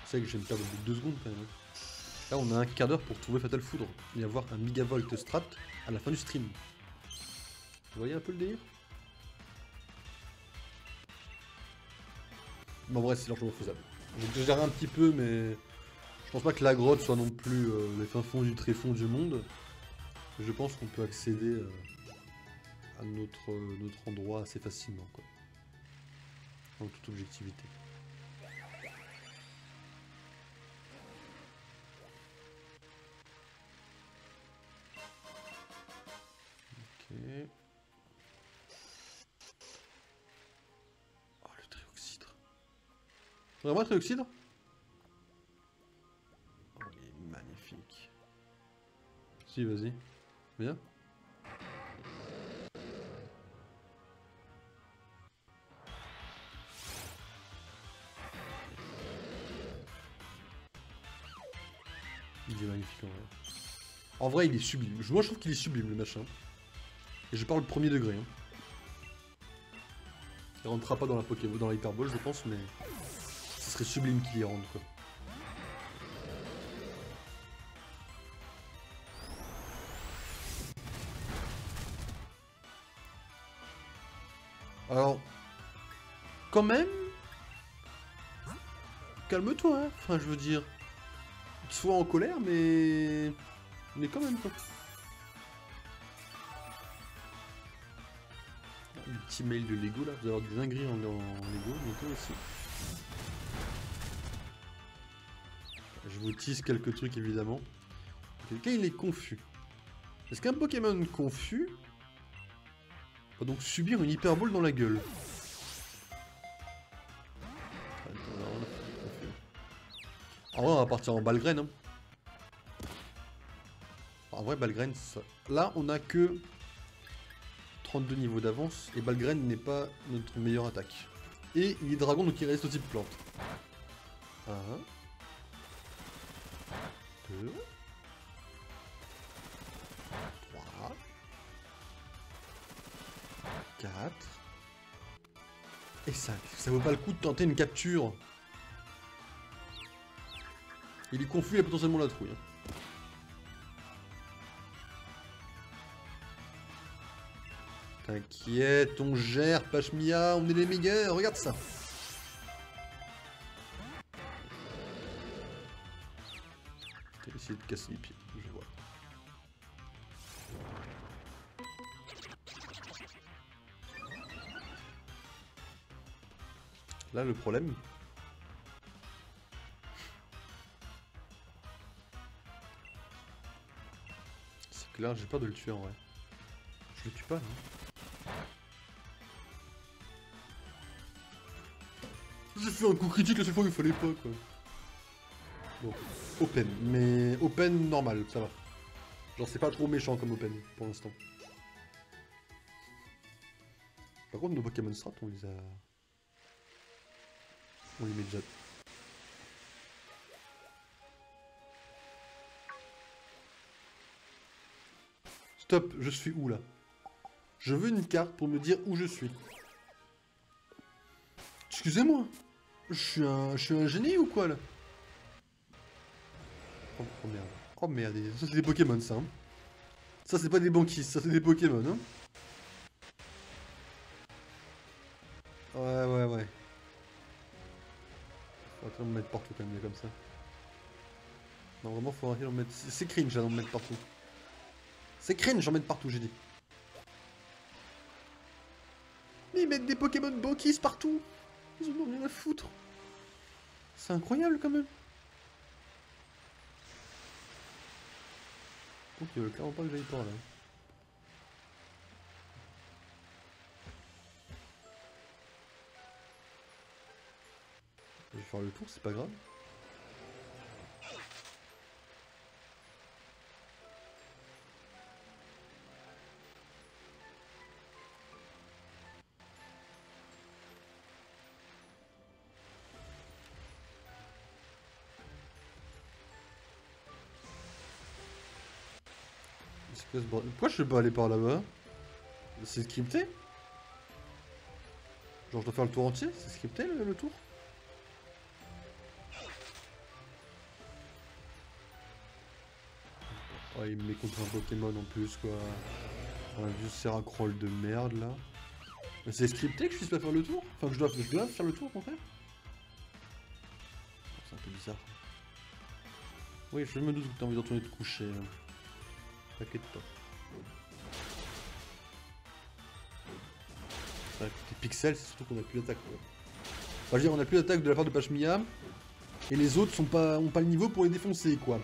C'est vrai que je viens de perdre 2 secondes quand même. Là, on a un quart d'heure pour trouver Fatal Foudre et avoir un Megavolt Strat à la fin du stream. Vous voyez un peu le délire? Bon, bref, c'est largement faisable. J'exagère un petit peu, mais je pense pas que la grotte soit non plus les fins fonds du tréfonds du monde. Je pense qu'on peut accéder à notre endroit assez facilement, quoi. En toute objectivité. Ok. Oh, le trioxydre. Vraiment un trioxydre? Oh, il est magnifique. Si, vas-y. Viens. Il est magnifique en vrai. En vrai, il est sublime. Moi, je trouve qu'il est sublime, le machin. Et je parle premier degré. Hein. Il rentrera pas dans la Pokéball, dans la Hyperball, je pense, mais ce serait sublime qu'il y rentre, quoi. Alors, quand même, calme-toi, hein. Enfin, je veux dire, sois en colère, mais quand même, quoi. Un petit mail de Lego, là, vous allez avoir des dingueries en Lego, bientôt aussi. Je vous tease quelques trucs, évidemment. Quelqu'un, il est confus. Est-ce qu'un Pokémon confus va donc subir une Hyperball dans la gueule? En vrai, on va partir en Balgraine. Hein. En vrai, Balgraine, ça... là, on a que 32 niveaux d'avance. Et Balgraine n'est pas notre meilleure attaque. Et il est dragon, donc il reste au type plante. 1, 2, 3, 4 et 5. Ça vaut pas le coup de tenter une capture. Il est confus, il a potentiellement la trouille. Hein. T'inquiète, on gère, Pachmia, on est les meilleurs, regarde ça. T'as essayé de casser les pieds, je vois. Là, le problème... c'est que là, j'ai peur de le tuer en vrai. Je le tue pas, non? J'ai fait un coup critique la seule fois qu'il fallait pas, quoi. Bon, open, mais open normal, ça va. Genre, c'est pas trop méchant comme open, pour l'instant. Par contre, nos Pokémon Strat, on les a... on les met déjà... Stop, je suis où, là? Je veux une carte pour me dire où je suis. Excusez-moi. Je suis un génie ou quoi, là? Oh merde. Oh merde, ça c'est des Pokémon, ça. Hein. Ça c'est pas des banquises, ça c'est des Pokémon, hein. Ouais. Faut arrêter d'en mettre partout quand même, comme ça. Non, vraiment, faut arrêter d'en mettre... C'est cringe, d'en mettre partout. C'est cringe, j'en mettre partout, j'ai dit. Mais ils mettent des Pokémon banquises partout. Ils en ont rien à foutre. C'est incroyable, quand même. Donc il veut clairement pas que j'aille par là. Je vais faire le tour, c'est pas grave. Pourquoi je peux pas aller par là-bas? C'est scripté? Genre je dois faire le tour entier? C'est scripté le tour? Oh il me met contre un Pokémon en plus quoi. Un vieux Seracroll de merde là. Mais c'est scripté que je puisse pas faire le tour? Enfin que je dois faire le tour au contraire? C'est un peu bizarre. Oui, je me doute que t'as envie de retourner te coucher. T'inquiète pas. Avec tes pixels, c'est surtout qu'on a plus d'attaque. Enfin, je veux dire, on a plus d'attaque de la part de Pashmia. Et les autres ont pas le niveau pour les défoncer, quoi.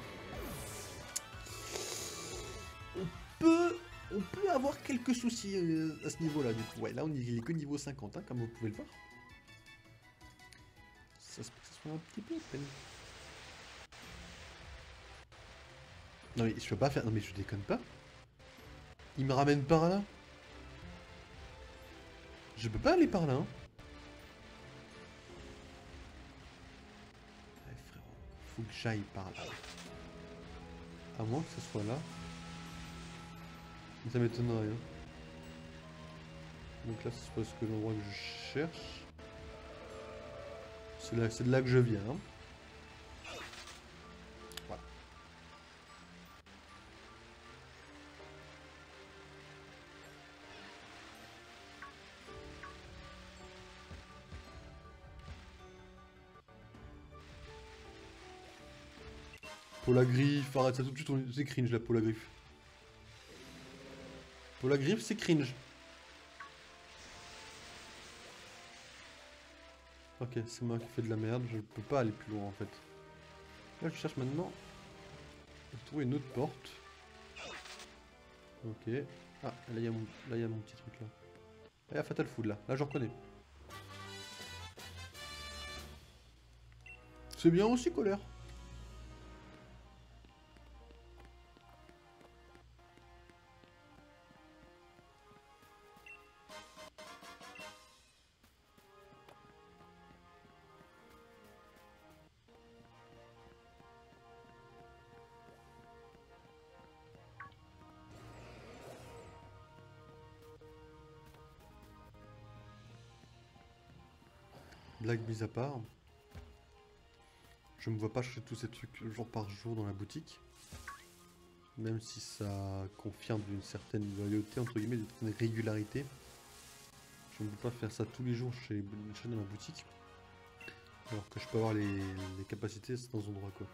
On peut avoir quelques soucis à ce niveau-là, du coup. Ouais, là, il est que niveau 50, hein, comme vous pouvez le voir. Ça se peut que ça soit un petit peu à peine. Non, mais je peux pas faire... Non, mais je déconne pas. Il me ramène par là. Je peux pas aller par là, hein. Ouais, frérot. Faut que j'aille par là. À moins que ce soit là. Ça m'étonnerait, hein. Donc là, c'est parce que l'endroit que je cherche. C'est de là que je viens, hein. Voilà. Pour la griffe, arrête ça tout de suite, c'est cringe là, pour la griffe. Pour la griffe, c'est cringe. Ok, c'est moi qui fais de la merde, je peux pas aller plus loin en fait. Là, je cherche maintenant. Je vais trouver une autre porte. Ok. Ah, là, il y a mon petit truc là. Là, il y a Fatal Food là. Là, je reconnais. C'est bien aussi, colère. Blague mise à part. Je me vois pas acheter tous ces trucs jour par jour dans la boutique. Même si ça confirme d'une certaine loyauté, entre guillemets, d'une certaine régularité. Je ne peux pas faire ça tous les jours chez dans la boutique. Alors que je peux avoir les capacités dans un endroit, quoi.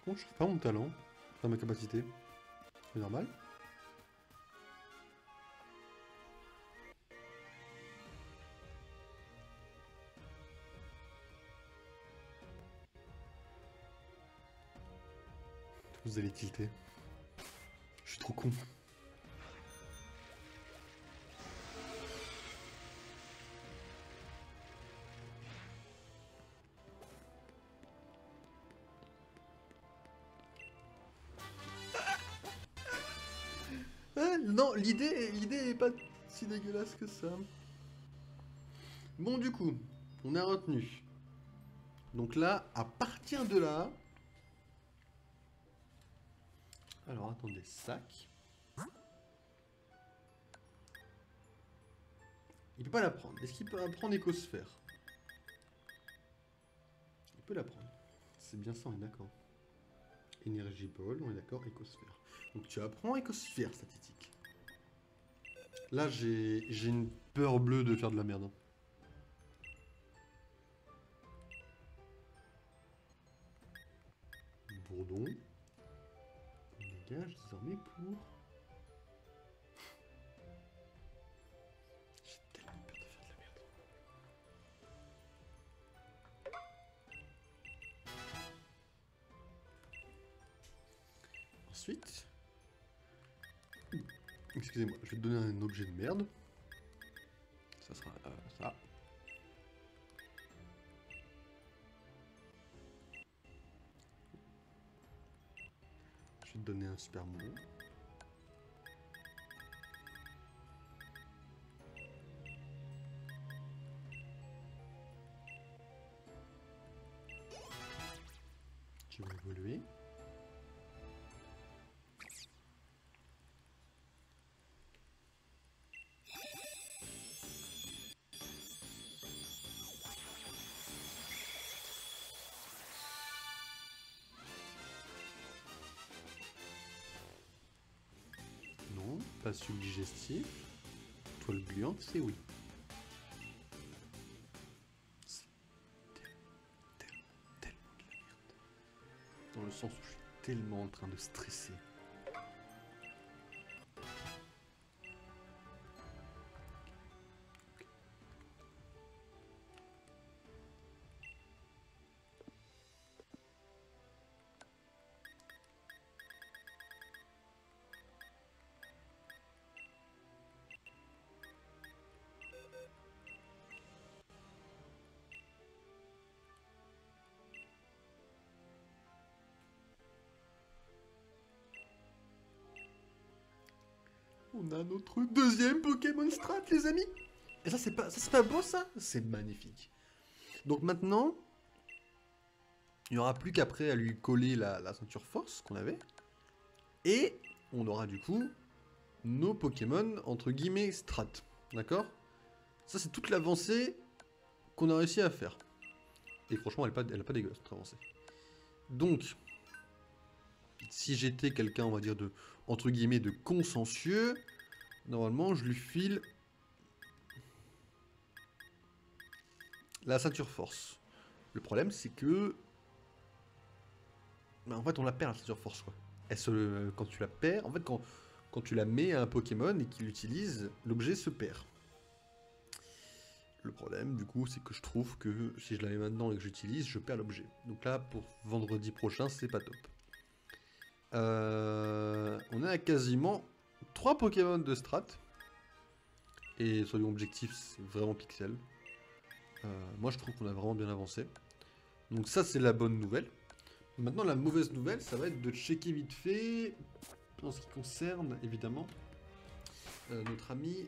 Bon, je trouve pas mon talent dans ma capacité. C'est normal. Vous allez tilter. Je suis trop con. Ah, non, l'idée est pas si dégueulasse que ça. Bon, du coup, on a retenu. Donc là, à partir de là... Alors, attendez, sac. Il peut pas la prendre. Est-ce qu'il peut apprendre écosphère? Il peut la prendre. C'est bien ça, on est d'accord. Énergie ball, on est d'accord, écosphère. Donc tu apprends écosphère, statistique. Là, j'ai une peur bleue de faire de la merde. Bourdon. On dégage désormais pour... J'ai tellement peur de faire de la merde. Ensuite... Excusez-moi, je vais te donner un objet de merde. Ça sera ça. Je vais te donner un super mot. Tu vas évoluer. pas suggestif. Toile gluante, c'est oui. C'est tellement de la merde. Dans le sens où je suis tellement en train de stresser. On a notre deuxième Pokémon Strat, les amis. Et ça, c'est pas beau, ça? C'est magnifique. Donc maintenant, il n'y aura plus qu'après à lui coller la ceinture force qu'on avait. Et on aura du coup nos Pokémon, entre guillemets, Strat. D'accord? Ça, c'est toute l'avancée qu'on a réussi à faire. Et franchement, elle est pas dégueulasse, notre avancée. Donc, si j'étais quelqu'un, on va dire, entre guillemets, de consciencieux, normalement, je lui file la ceinture force. Le problème, c'est que... en fait, on la perd, la ceinture force, quoi. Quand tu la perds, en fait, quand tu la mets à un Pokémon et qu'il l'utilise, l'objet se perd. Le problème, du coup, c'est que je trouve que si je la mets maintenant et que j'utilise, je perds l'objet. Donc là, pour vendredi prochain, c'est pas top. On est à quasiment 3 Pokémon de strat. Et soyons objectifs, c'est vraiment pixel. Moi, je trouve qu'on a vraiment bien avancé. Donc ça, c'est la bonne nouvelle. Maintenant, la mauvaise nouvelle, ça va être de checker vite fait, en ce qui concerne, évidemment, notre ami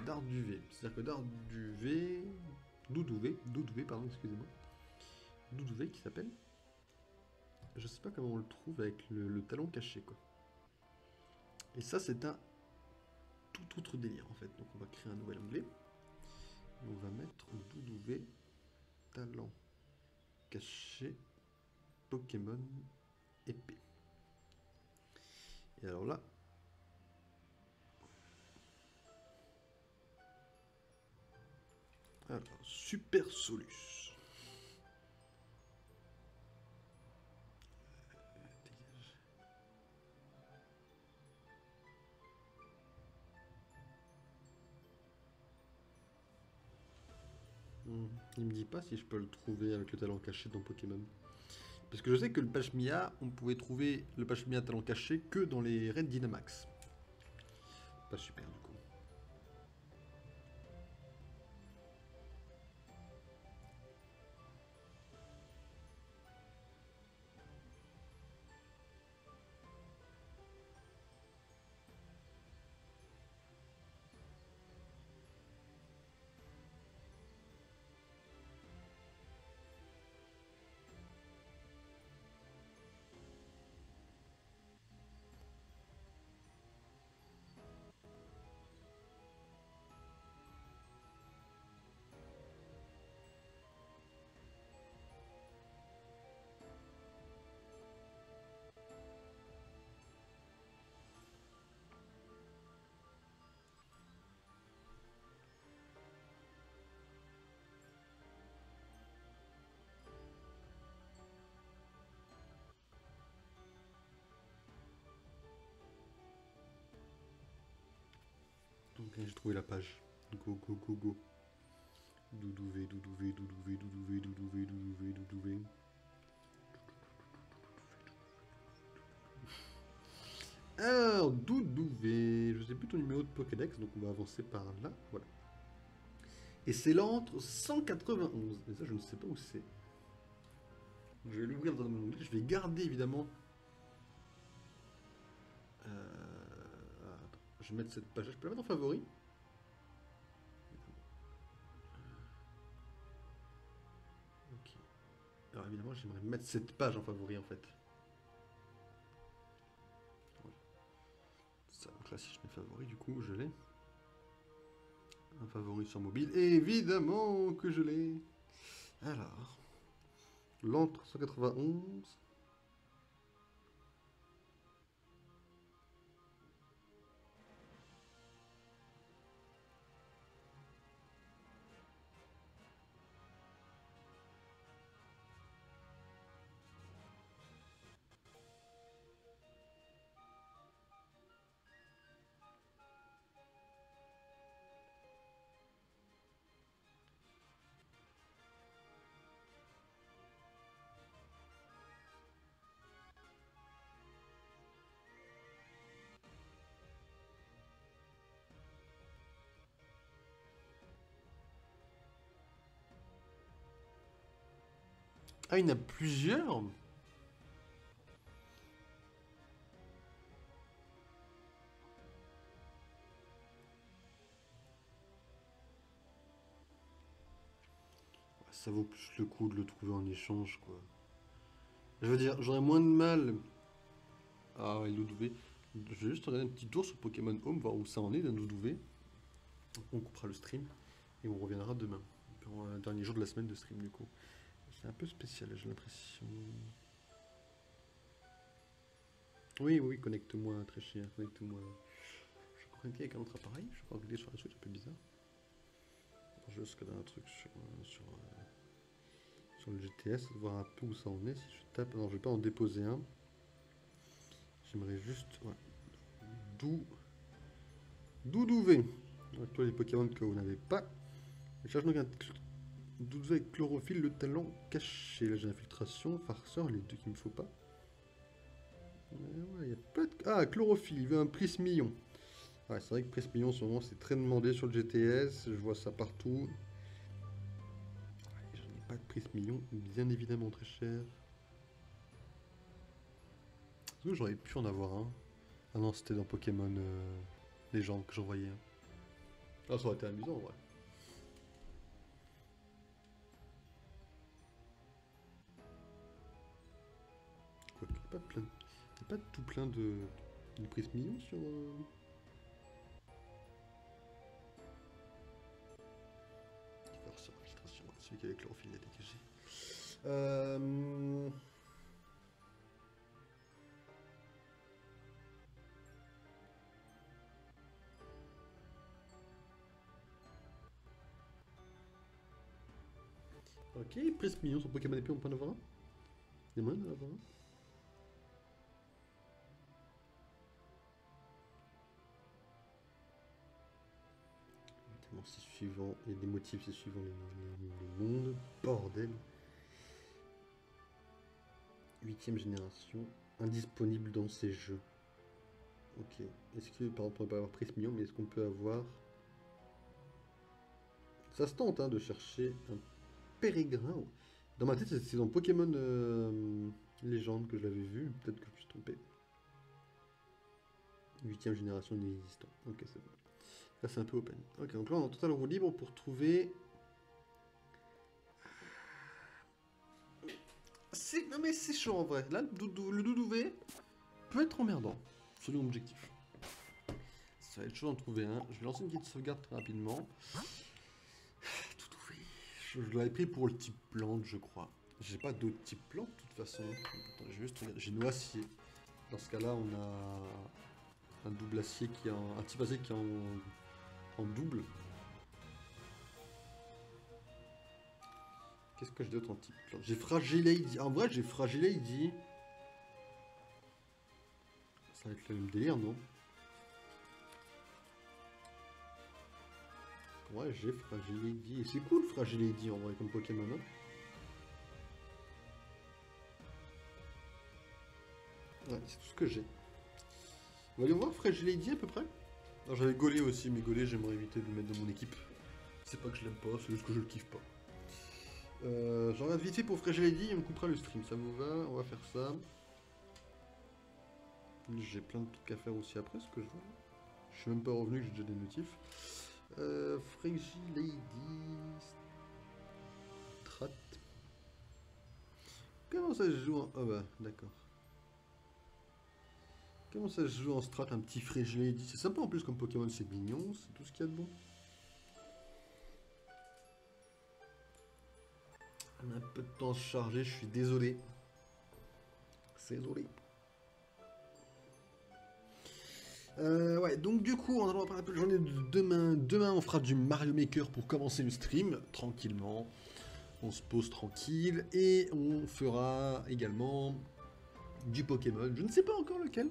Darduvé. C'est-à-dire que Darduvé... Doudouvé, pardon, excusez-moi. Doudouvé qui s'appelle. Je sais pas comment on le trouve avec le talon caché, quoi. Et ça, c'est un tout autre délire, en fait. Donc on va créer un nouvel onglet. On va mettre Doudouvé, talent caché, Pokémon épée. Et alors là... alors, Super Solus. Dégage. Il me dit pas si je peux le trouver avec le talent caché dans Pokémon. Parce que je sais que le Pachmia, on pouvait trouver le Pachmia talent caché que dans les raids Dynamax. Pas super du coup. Donc j'ai trouvé la page. Go, go, go, go. Doudouvé, Doudouvé, Doudouvé, Doudouvé, Doudouvé, Doudouvé, Doudouvé. Alors, Doudouvé, je sais plus ton numéro de Pokédex, donc on va avancer par là, voilà. Et c'est l'antre 191, et ça je ne sais pas où c'est. Je vais l'ouvrir dans mon onglet, je vais garder évidemment... attends, je vais mettre cette page, je peux la mettre en favori. Ok. Alors évidemment j'aimerais mettre cette page en favori en fait. Voilà. Ça, donc là si je mets favori du coup je l'ai. Un favori sur mobile, et évidemment que je l'ai. Alors, l'antre 191. Ah, il y en a plusieurs? Ça vaut plus le coup de le trouver en échange, quoi. Je veux dire, j'aurais moins de mal. Ah ouais, Doudouvé. Je vais juste regarder un petit tour sur Pokémon Home, voir où ça en est d'un Doudouvé. On coupera le stream et on reviendra demain. Pour un dernier jour de la semaine de stream, du coup. C'est un peu spécial, j'ai l'impression. Oui, oui, connecte-moi, très cher, connecte-moi. Je suis connecté avec un autre appareil, je crois que sur la Switch, c'est un peu bizarre. Je vais regarder un truc sur le GTS, voir un peu où ça en est. Si je tape, non, je vais pas en déposer un. J'aimerais juste, ouais. Doudouvé. Toi, les Pokémon que vous n'avez pas. Je cherche donc un Doudouvé avec chlorophylle, le talent caché. Là, j'ai infiltration, farceur, les deux qu'il me faut pas. Ouais, y a pas de... Ah, chlorophylle, il veut un prismillon. Ouais, c'est vrai que prismillon, en ce moment, c'est très demandé sur le GTS. Je vois ça partout. J'en ai pas de prismillon, bien évidemment très cher. Est-ce que j'aurais pu en avoir un? Ah non, c'était dans Pokémon Légende que j'envoyais un. Ah, ça aurait été amusant, ouais. Quoi qu'il y a pas plein... Il n'y a pas tout plein de prismillons sur... Farceur, infiltration, celui qui avait chlorophylle, il a dégagé. Euh... Ok, presque mignon sur Pokémon épée, on peut en avoir un. Il y a moyen d'en avoir un. Tellement c'est suivant, il y a des motifs, c'est suivant les mondes. Bordel. 8ème génération, indisponible dans ces jeux. Ok, est-ce que par exemple on peut avoir Prismillon, mais est-ce qu'on peut avoir... Ça se tente hein, de chercher un Pérégrin. Dans ma tête c'est dans Pokémon Légende que je l'avais vu, peut-être que je me suis trompé. 8ème génération inexistant. Ok, c'est bon. Là c'est un peu open. Ok, donc là on est en total roue libre pour trouver... Non mais c'est chaud en vrai. Là le Doudouvé peut être emmerdant. Soyons objectifs. Ça va être chaud d'en trouver un. Je vais lancer une petite sauvegarde très rapidement. Doudouvé. Je l'avais pris pour le type plante je crois. J'ai pas d'autres types plantes de toute façon. Attends, je vais juste regarder. J'ai noacier. Dans ce cas là on a un double acier qui est un type acier qui est en double. Qu'est-ce que j'ai d'autre en type plante? J'ai Fragilady. En vrai, j'ai Fragilady. Ça va être le même délire, non? Ouais, j'ai Fragilady. Et c'est cool, Fragilady, en vrai, comme Pokémon. Hein, ouais, c'est tout ce que j'ai. On va aller voir Fragilady à peu près. Alors, j'avais Golé aussi, mais Golé, j'aimerais éviter de le mettre dans mon équipe. C'est pas que je l'aime pas, c'est juste que je le kiffe pas. J'en regarde vite fait pour Fragilady et on coupera le stream, ça vous va? On va faire ça. J'ai plein de trucs à faire aussi après, ce que je vois. Je suis même pas revenu, que j'ai déjà des notifs. Fragilady... Strat... Comment ça se joue en... Oh bah, d'accord. Comment ça se joue en strat, un petit Fragilady? C'est sympa en plus comme Pokémon, c'est mignon, c'est tout ce qu'il y a de bon. On a un peu de temps à se charger, je suis désolé. C'est désolé. Ouais, donc du coup, on va parler un peu de journée de demain. Demain, on fera du Mario Maker pour commencer le stream, tranquillement. On se pose tranquille. Et on fera également du Pokémon. Je ne sais pas encore lequel.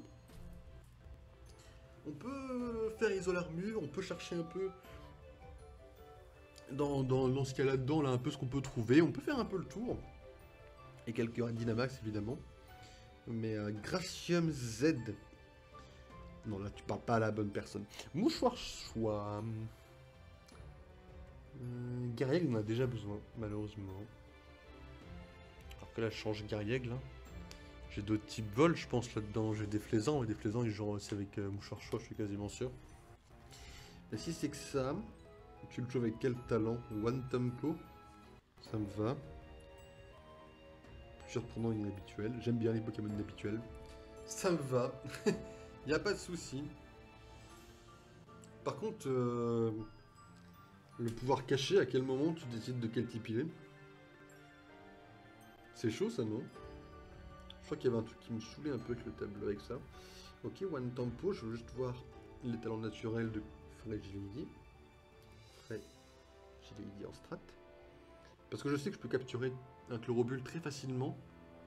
On peut faire Isolarmure, on peut chercher un peu dans ce qu'il y a là-dedans, là, un peu ce qu'on peut trouver. On peut faire un peu le tour. Et quelques Dynamax, évidemment. Mais Gracium Z... Non, là, tu parles pas à la bonne personne. Mouchoir Soie. Guerrier, on en a déjà besoin, malheureusement. Alors que là, je change Garriègle. J'ai d'autres types vol, je pense, là-dedans. J'ai des flaisans, et des flaisans, ils jouent aussi avec mouchoir choix, je suis quasiment sûr. Et si c'est que ça, tu le joues avec quel talent? One Tempo, ça me va. Surprenant et inhabituel. J'aime bien les Pokémon inhabituels. Ça me va. Y a pas de souci. Par contre, le pouvoir caché, à quel moment tu décides de quel type il est? C'est chaud ça, non? Je crois qu'il y avait un truc qui me saoulait un peu avec le tableau avec ça. Ok, One Tempo, je veux juste voir les talents naturels de Fragility. Fragility en strat. Parce que je sais que je peux capturer un Chlorobule très facilement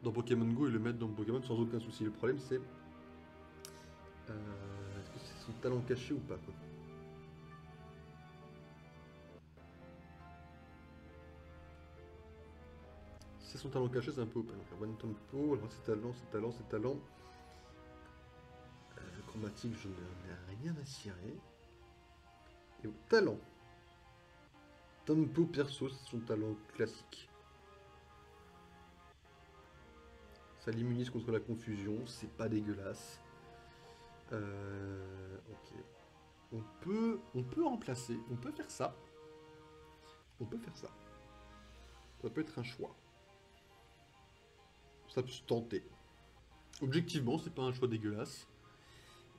dans Pokémon Go et le mettre dans mon Pokémon sans aucun souci. Le problème c'est... est-ce que c'est son talent caché ou pas quoi? C'est son talent caché, c'est un peu open. Donc, One Tempo, alors ses talents. Chromatique, je n'en ai rien à cirer. Et au talent. Tempo perso, c'est son talent classique. Ça l'immunise contre la confusion, c'est pas dégueulasse. Ok. On peut remplacer, on peut faire ça. On peut faire ça. Ça peut être un choix. Ça peut se tenter. Objectivement, c'est pas un choix dégueulasse.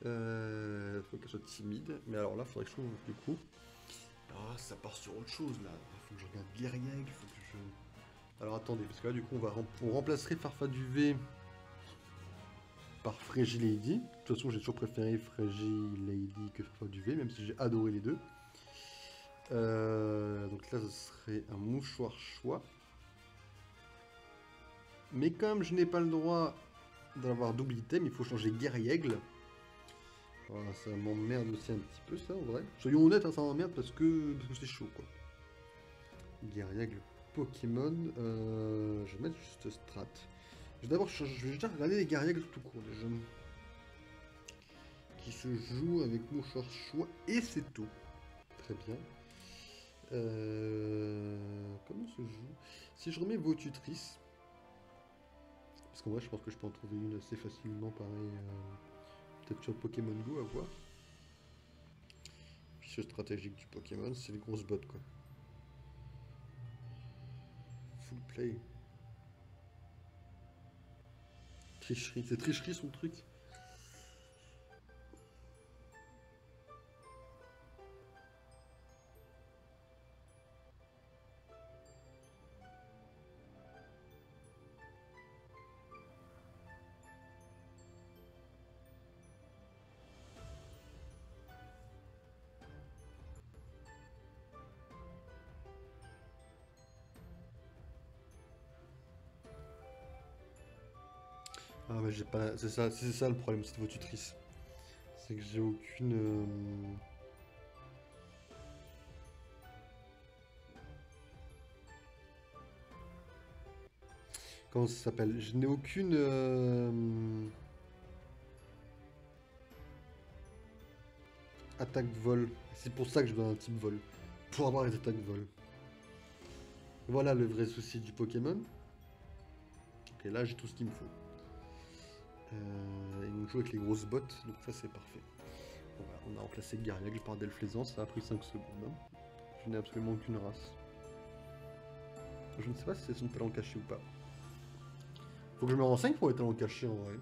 Faut qu'elle soit timide. Mais alors là, faudrait que je trouve du coup. Ah, ça part sur autre chose là. Faut que je regarde Guerriègle, faut que je... Alors attendez, parce que là du coup on remplacerait Farfaduvet par Fragilady. De toute façon j'ai toujours préféré Fragilady que Farfaduvet, même si j'ai adoré les deux. Donc là ce serait un mouchoir choix. Mais comme je n'ai pas le droit d'avoir double item, il faut changer Guerriègle. Voilà, ça m'emmerde aussi un petit peu ça en vrai. Soyons honnêtes, hein, ça m'emmerde parce que c'est chaud quoi. Guerriègle Pokémon, je vais mettre juste strat. Je vais déjà regarder les Guerriègles tout court déjà. Qui se jouent avec mouchoir choix et c'est tout. Très bien. Comment se joue? Si je remets Votutrice, parce qu'en vrai je pense que je peux en trouver une assez facilement pareil. Peut-être sur Pokémon Go à voir. Fiche stratégique du Pokémon, c'est les grosses bottes quoi. Full play. Tricherie, c'est tricherie son truc. Ah mais j'ai pas... C'est ça le problème, cette Votutrice. C'est que j'ai aucune... Comment ça s'appelle? Je n'ai aucune... attaque vol. C'est pour ça que je donne un type vol. Pour avoir les attaques vol. Voilà le vrai souci du Pokémon. Ok, là j'ai tout ce qu'il me faut. Il me joue avec les grosses bottes, donc ça c'est parfait. Bon, voilà, on a remplacé Garriègle par Delflaisant, ça a pris 5 secondes. Hein. Je n'ai absolument aucune race. Je ne sais pas si c'est son talent caché ou pas. Faut que je me renseigne pour les talents cachés en vrai.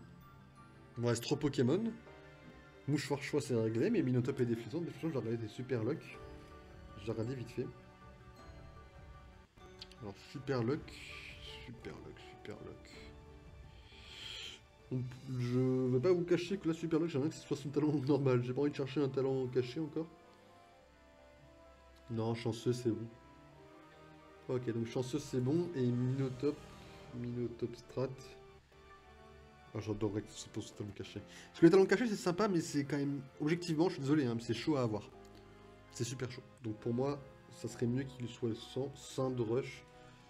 Il me reste 3 Pokémon. Mouchoir choix c'est réglé, mais Minotop et Déflaisant, je vais regarder des Super Luck. J'ai regardé vite fait. Alors Super Luck. Je vais pas vous cacher que la Super Luck, j'aimerais que ce soit son talent normal. J'ai pas envie de chercher un talent caché encore. Non, chanceux c'est bon. Ok, donc chanceux c'est bon. Et Minotop Strat. Ah, j'adorerais que ce soit son talent caché. Parce que les talents cachés c'est sympa, mais c'est quand même... Objectivement, je suis désolé, hein, mais c'est chaud à avoir. C'est super chaud. Donc pour moi, ça serait mieux qu'il soit sans Sandrush.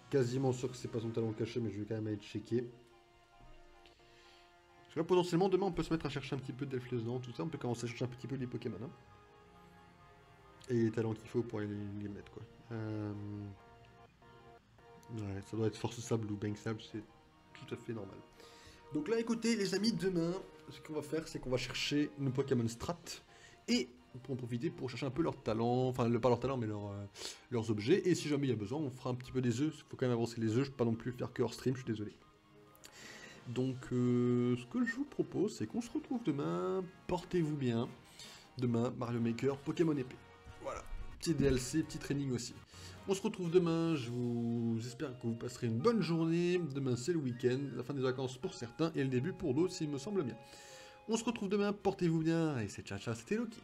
Quasiment sûr que c'est pas son talent caché, mais je vais quand même aller checker. Parce que là, potentiellement, demain, on peut se mettre à chercher un petit peu Delflaisant, tout ça. On peut commencer à chercher un petit peu les Pokémon. Hein. Et les talents qu'il faut pour les mettre, quoi. Ouais, ça doit être Force Sable ou Bank Sable, c'est tout à fait normal. Donc là, écoutez, les amis, demain, ce qu'on va faire, c'est qu'on va chercher nos Pokémon Strat et pour en profiter pour chercher un peu leur talent, enfin, pas leur talent, mais leurs objets. Et si jamais il y a besoin, on fera un petit peu des œufs. Il faut quand même avancer les œufs, je peux pas non plus faire que hors stream, je suis désolé. Donc, ce que je vous propose, c'est qu'on se retrouve demain. Portez-vous bien. Demain, Mario Maker, Pokémon épée. Voilà, petit DLC, petit training aussi. On se retrouve demain, j'espère que vous passerez une bonne journée. Demain c'est le week-end, la fin des vacances pour certains et le début pour d'autres s'il me semble bien. On se retrouve demain, portez-vous bien et c'est ciao ciao, c'était Loki.